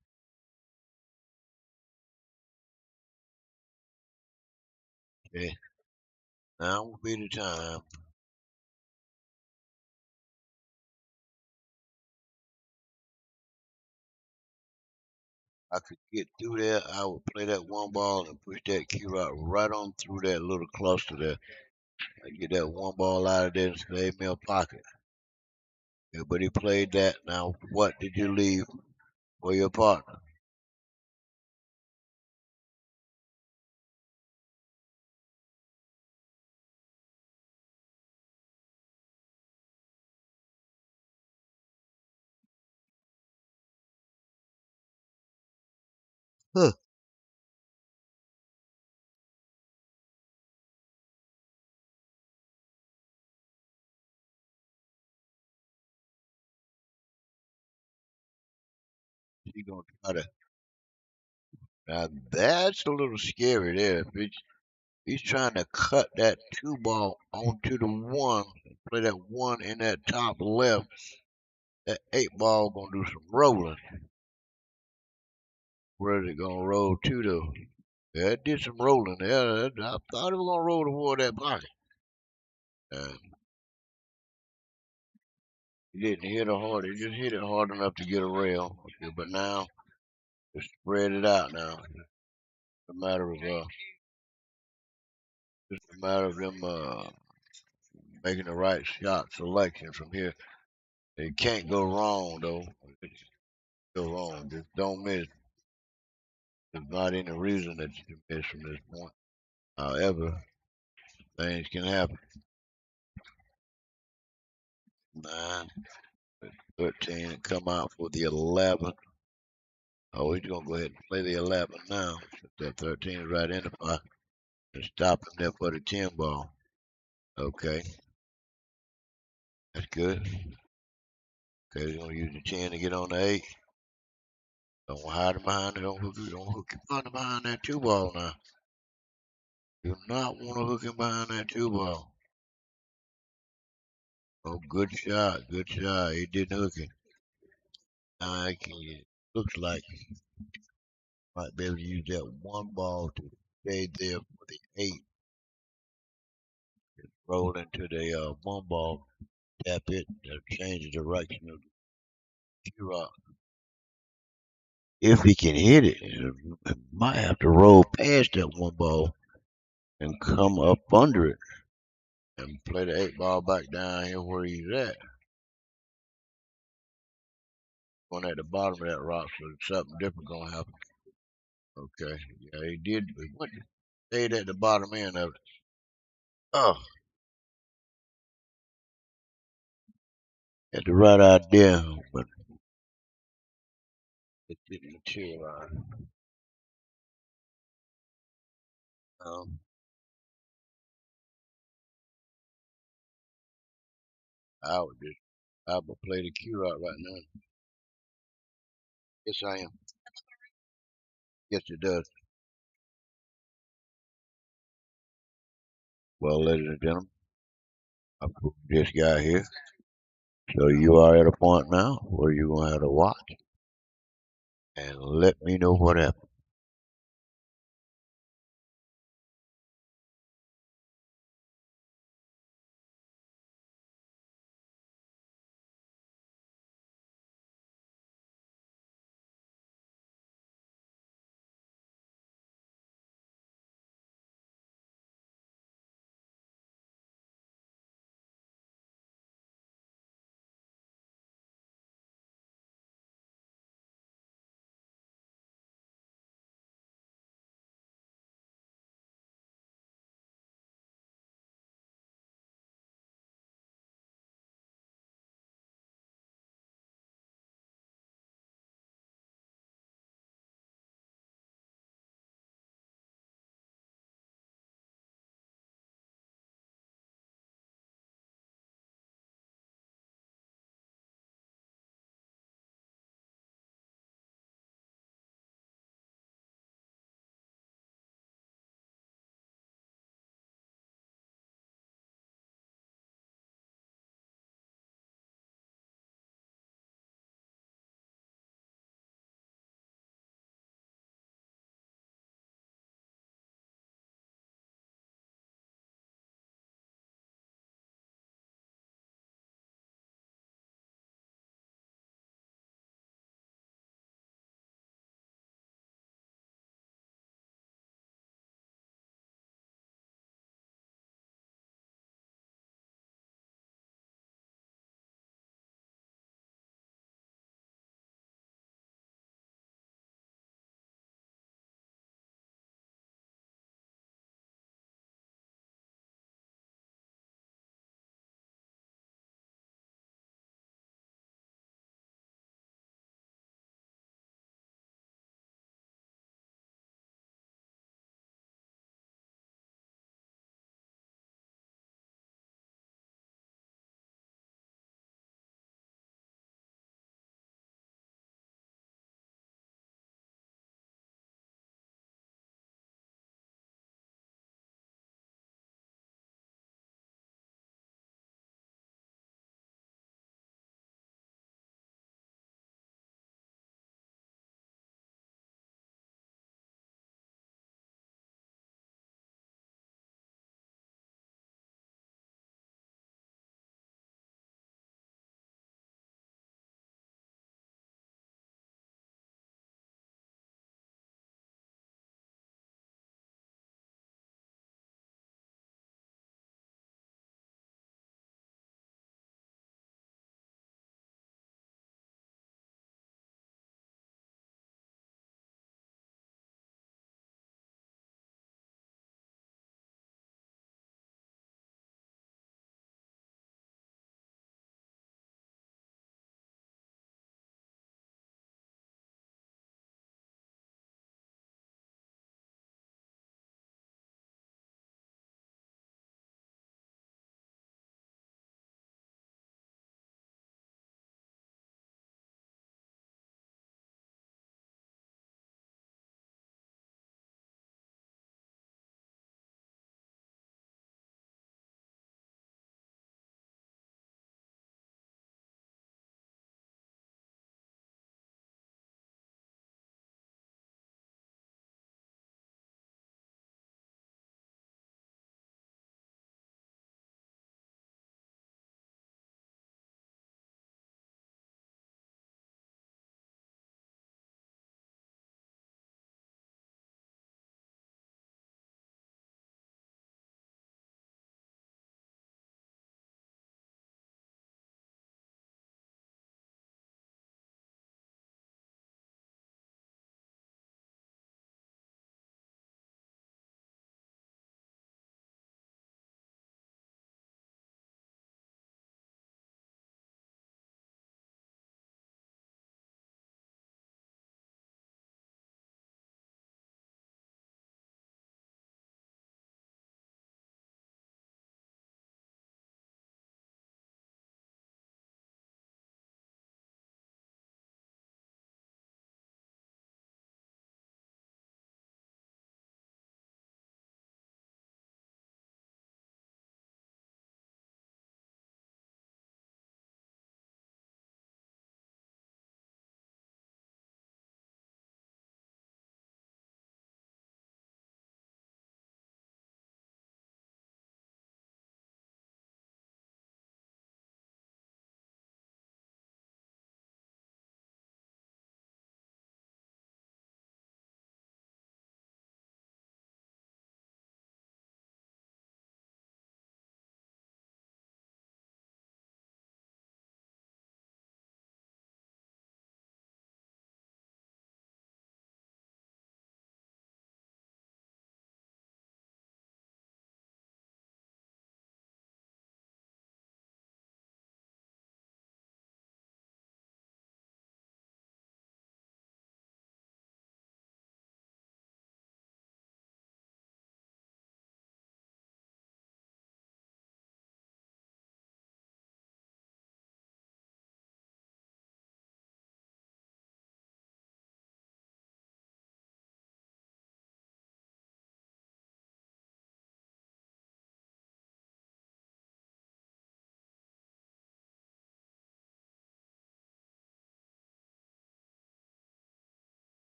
Okay, now will be the time. I could get through there, I would play that 1 ball and push that cue out right on through that little cluster there. I get that 1 ball out of there and save me a pocket. Yeah, but he played that. Now, what did you leave for your partner? Huh. He gonna try to. Now that's a little scary there. He's trying to cut that two ball onto the one, play that one in that top left. That eight ball gonna do some rolling. Where is it gonna roll to though? Yeah, it did some rolling there. I thought it was gonna roll toward that pocket. And he didn't hit it hard. He just hit it hard enough to get a rail. Okay, but now just spread it out now. It's a matter of just a matter of them making the right shot selection from here. It can't go wrong though. Go wrong. Just don't miss. There's not any reason that you can miss from this point. However, things can happen. 9, 13, and come out for the 11. Oh, he's gonna go ahead and play the 11 now. That 13 is right in the pocket and stop him there for the 10 ball. Okay, that's good. Okay, he's gonna use the 10 to get on the 8. Don't hide him behind it. Don't hook him behind that 2 ball now. Do not want to hook him behind that 2 ball. Oh, good shot. Good shot. He didn't hook him. Now looks like might be able to use that 1 ball to stay there for the 8. Roll into the 1 ball. Tap it. Change the direction of the Q-Rock. If he can hit it, he might have to roll past that 1 ball and come up under it and play the 8 ball back down here where he's at. Going at the bottom of that rock, so something different gonna happen. Okay, yeah, he did. He stayed at the bottom end of it. Oh, had the right idea, but it didn't materialize. Um, I would play the Q out right now. Yes, I am. Yes, it does. Well, ladies and gentlemen, I've proved this guy here. So you are at a point now where you're gonna have to watch and let me know what happened.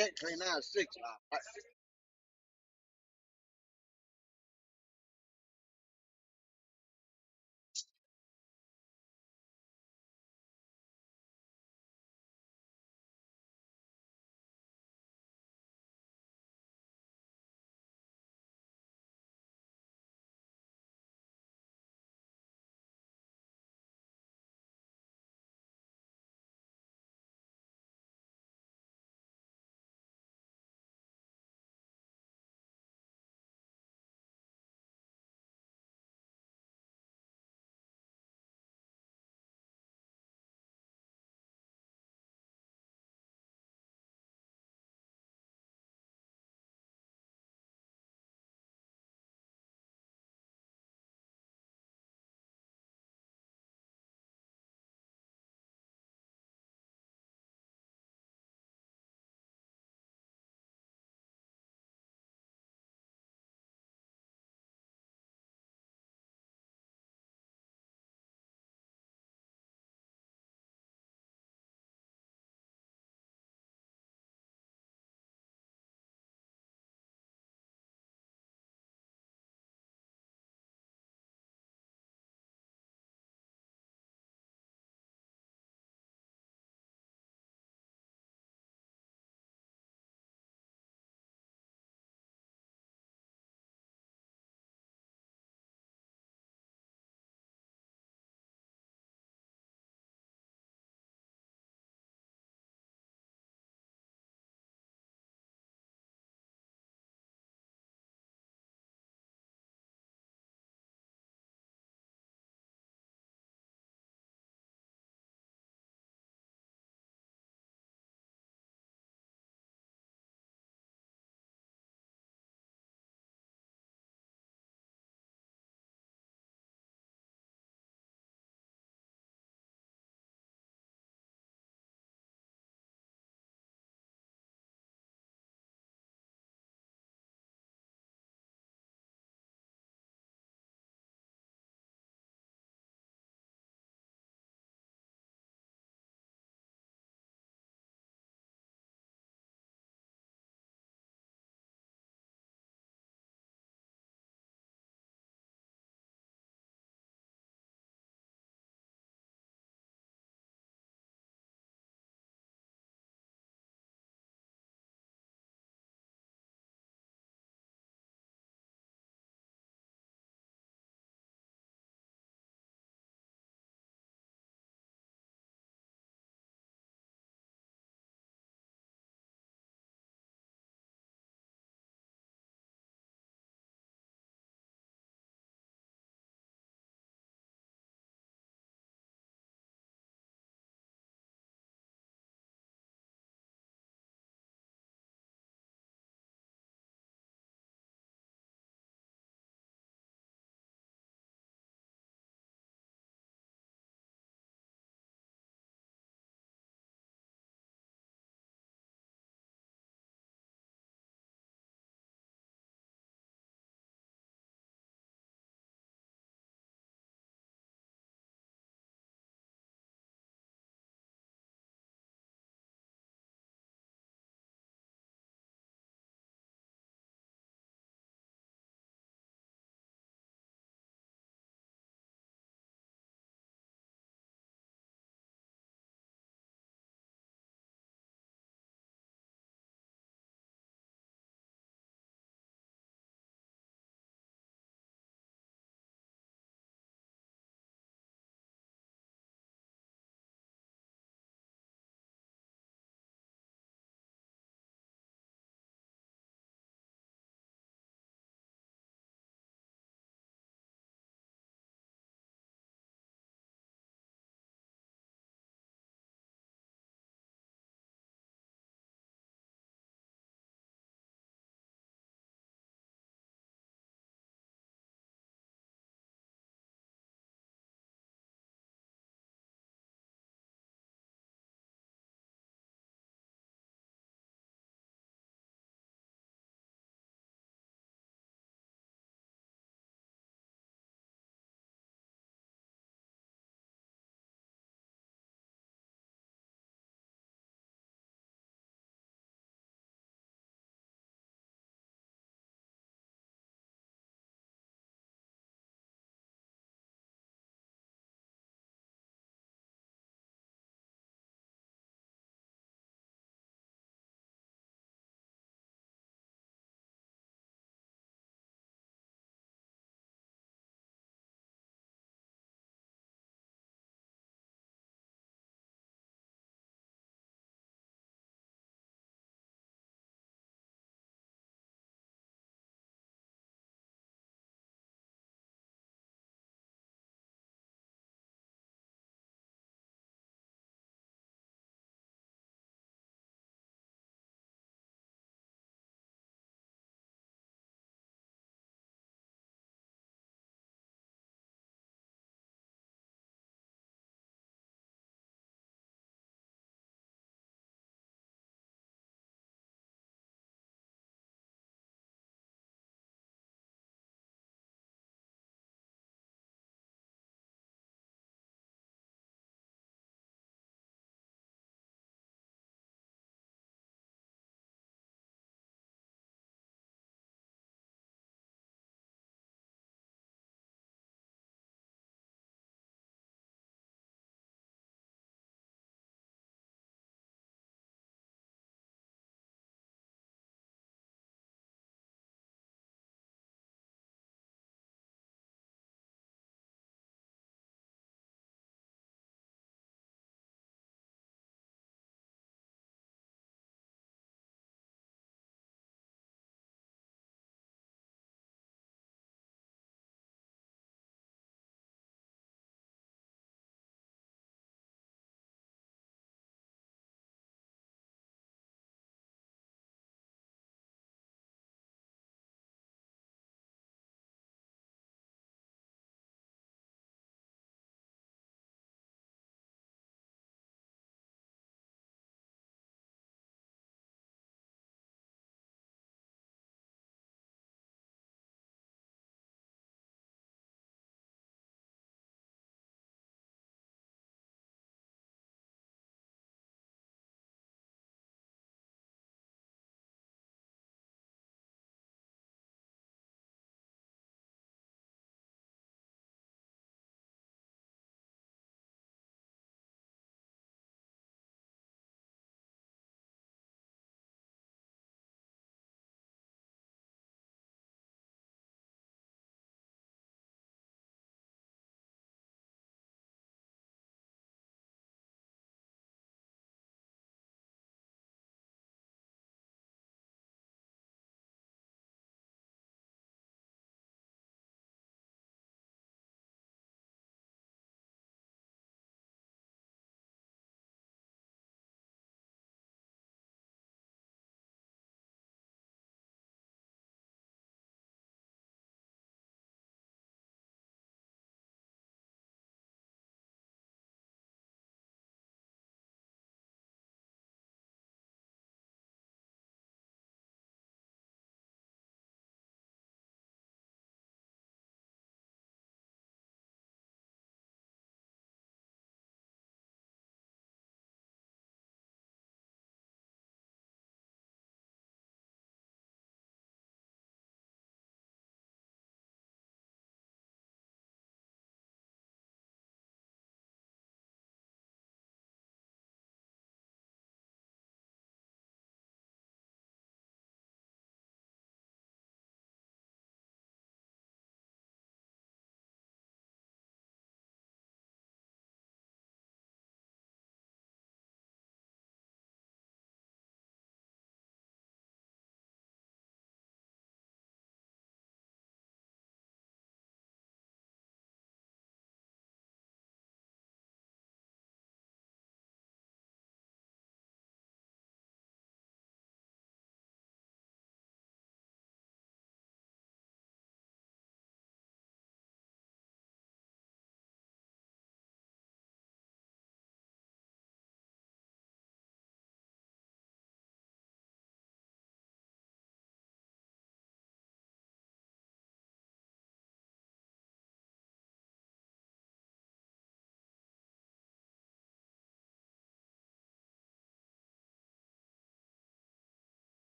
technically now it's 6 miles. Right?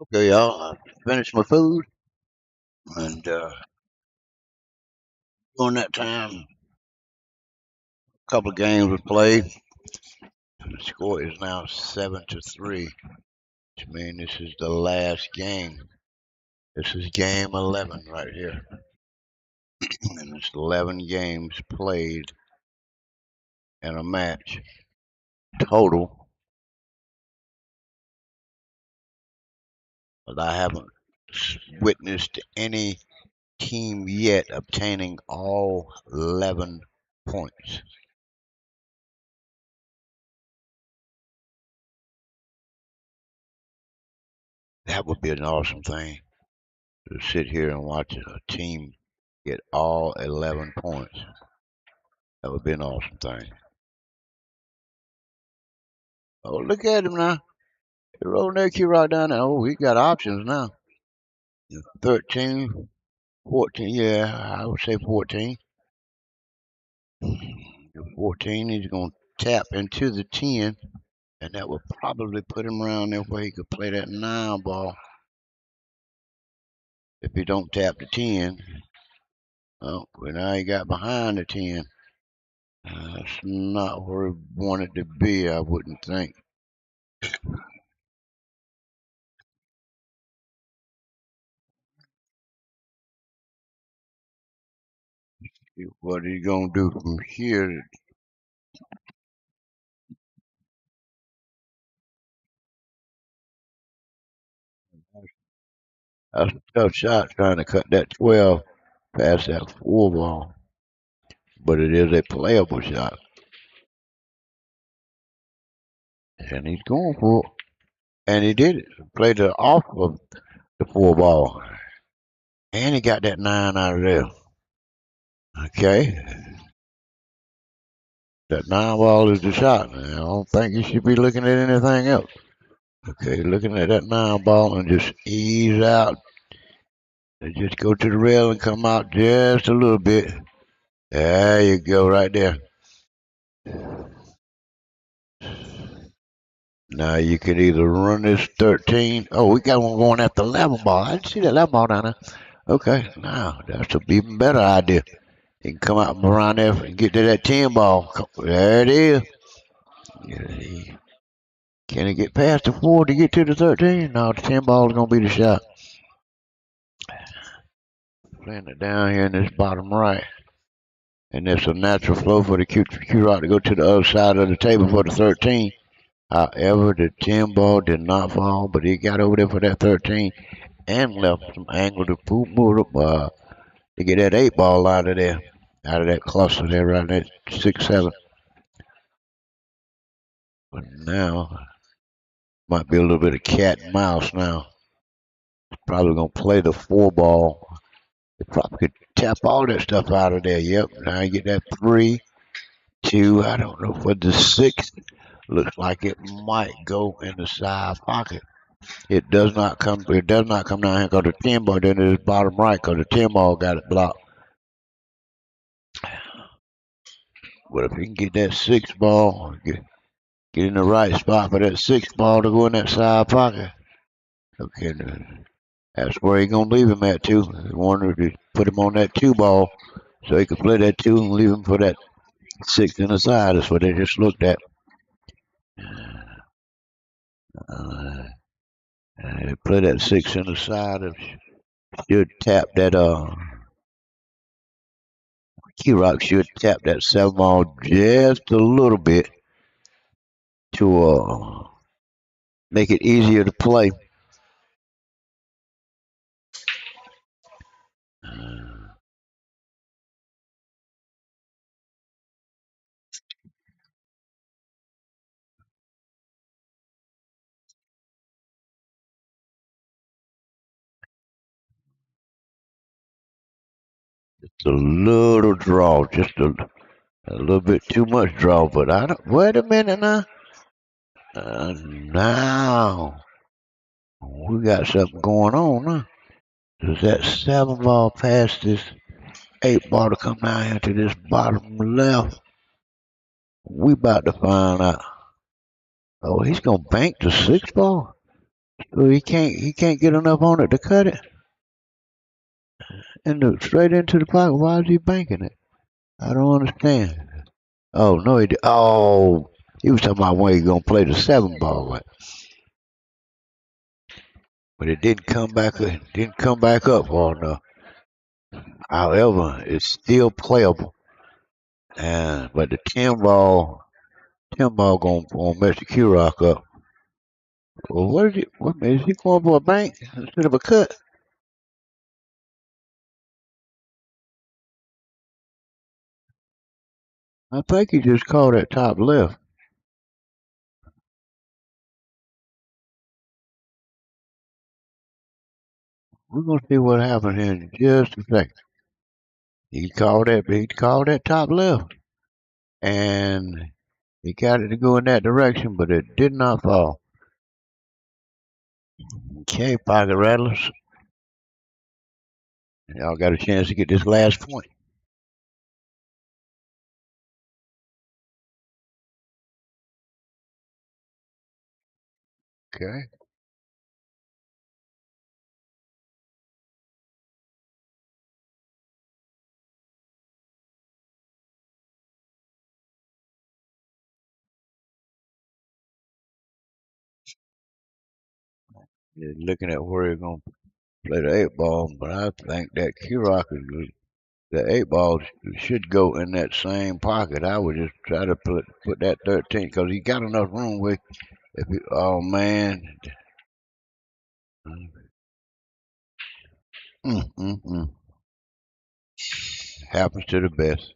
Okay, y'all. I finished my food, and during that time, a couple of games were played. The score is now 7-3, which means this is the last game. This is game 11 right here, and it's 11 games played in a match total. But I haven't witnessed any team yet obtaining all 11 points. That would be an awesome thing to sit here and watch a team get all 11 points. That would be an awesome thing. Oh, look at him now. They're rolling their key right down there. Oh, we got options now. 13, 14. Yeah, I would say 14. 14, he's going to tap into the 10, and that would probably put him around there where he could play that 9 ball. If he don't tap the 10, oh, well, now he got behind the 10. That's not where he wanted to be, I wouldn't think. What are you going to do from here? That's a tough shot trying to cut that 12 past that 4 ball, but it is a playable shot. And he's going for it. And he did it. Played it off of the 4 ball. And he got that 9 out of there. Okay. That 9 ball is the shot. I don't think you should be looking at anything else. Okay, looking at that 9 ball and just ease out. And just go to the rail and come out just a little bit. There you go, right there. Now you could either run this 13. Oh, we got one going after 11 ball. I didn't see that 11 ball down there. Okay, now that's an even better idea. You can come out around there and get to that 10 ball. There it is. Can he get past the 4 to get to the 13? No, the 10 ball is going to be the shot. Playing it down here in this bottom right. And there's a natural flow for the Q rock to go to the other side of the table for the 13. However, the 10 ball did not fall, but he got over there for that 13 and left some angle to move up to get that 8 ball out of there, out of that cluster there, right there, 6, 7. But now, might be a little bit of cat and mouse now. Probably going to play the 4 ball. They probably could tap all that stuff out of there. Yep, now you get that 3, 2, I don't know, for the 6. Looks like it might go in the side pocket. It does not come. It does not come down here because the 10 ball then is bottom right because the 10 ball got it blocked. But if he can get that 6 ball, get in the right spot for that 6 ball to go in that side pocket. Okay, that's where he's gonna leave him at too. He wanted to put him on that 2 ball so he could play that 2 and leave him for that 6 in the side. That's what they just looked at. They play that 6 in the side. Should tap that Key-Rock should tap that 7 ball just a little bit to make it easier to play. It's a little draw, just a little bit too much draw, but I don't. Wait a minute now. Now we got something going on now. Does that 7 ball pass this 8 ball to come down here to this bottom left? We about to find out. Oh, he's gonna bank the 6 ball. So he can't get enough on it to cut it straight into the pocket. Why is he banking it? I don't understand. Oh no, he did. Oh, he was talking about when he gonna play the 7 ball, but it didn't come back. It didn't come back up far enough. However, it's still playable. And but the 10 ball gonna mess the Q Rock up. Well, what is he? What is he going for a bank instead of a cut? I think he just called that top left. We're gonna see what happens here in just a second. He called that top left, and he got it to go in that direction, but it did not fall. Okay, pocket rattlers. Y'all got a chance to get this last point. Okay. You're looking at where you're gonna play the 8 ball, but I think that Q Rock is the 8 ball should go in that same pocket. I would just try to put that 13 because he got enough room with. Oh man, mm, mm, mm. Happens to the best.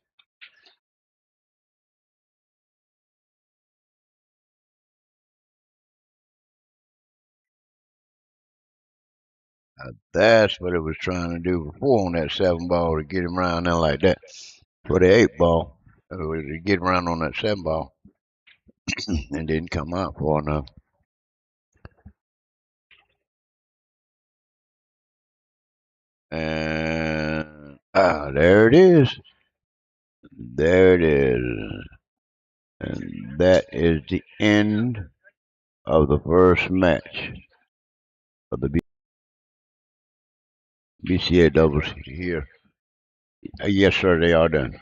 That's what it was trying to do before on that 7 ball to get him around there like that. For the 8 ball, to get around on that 7 ball and didn't come out far enough. And there it is. There it is. And that is the end of the first match of the BCA doubles here. Yes, sir, they are done.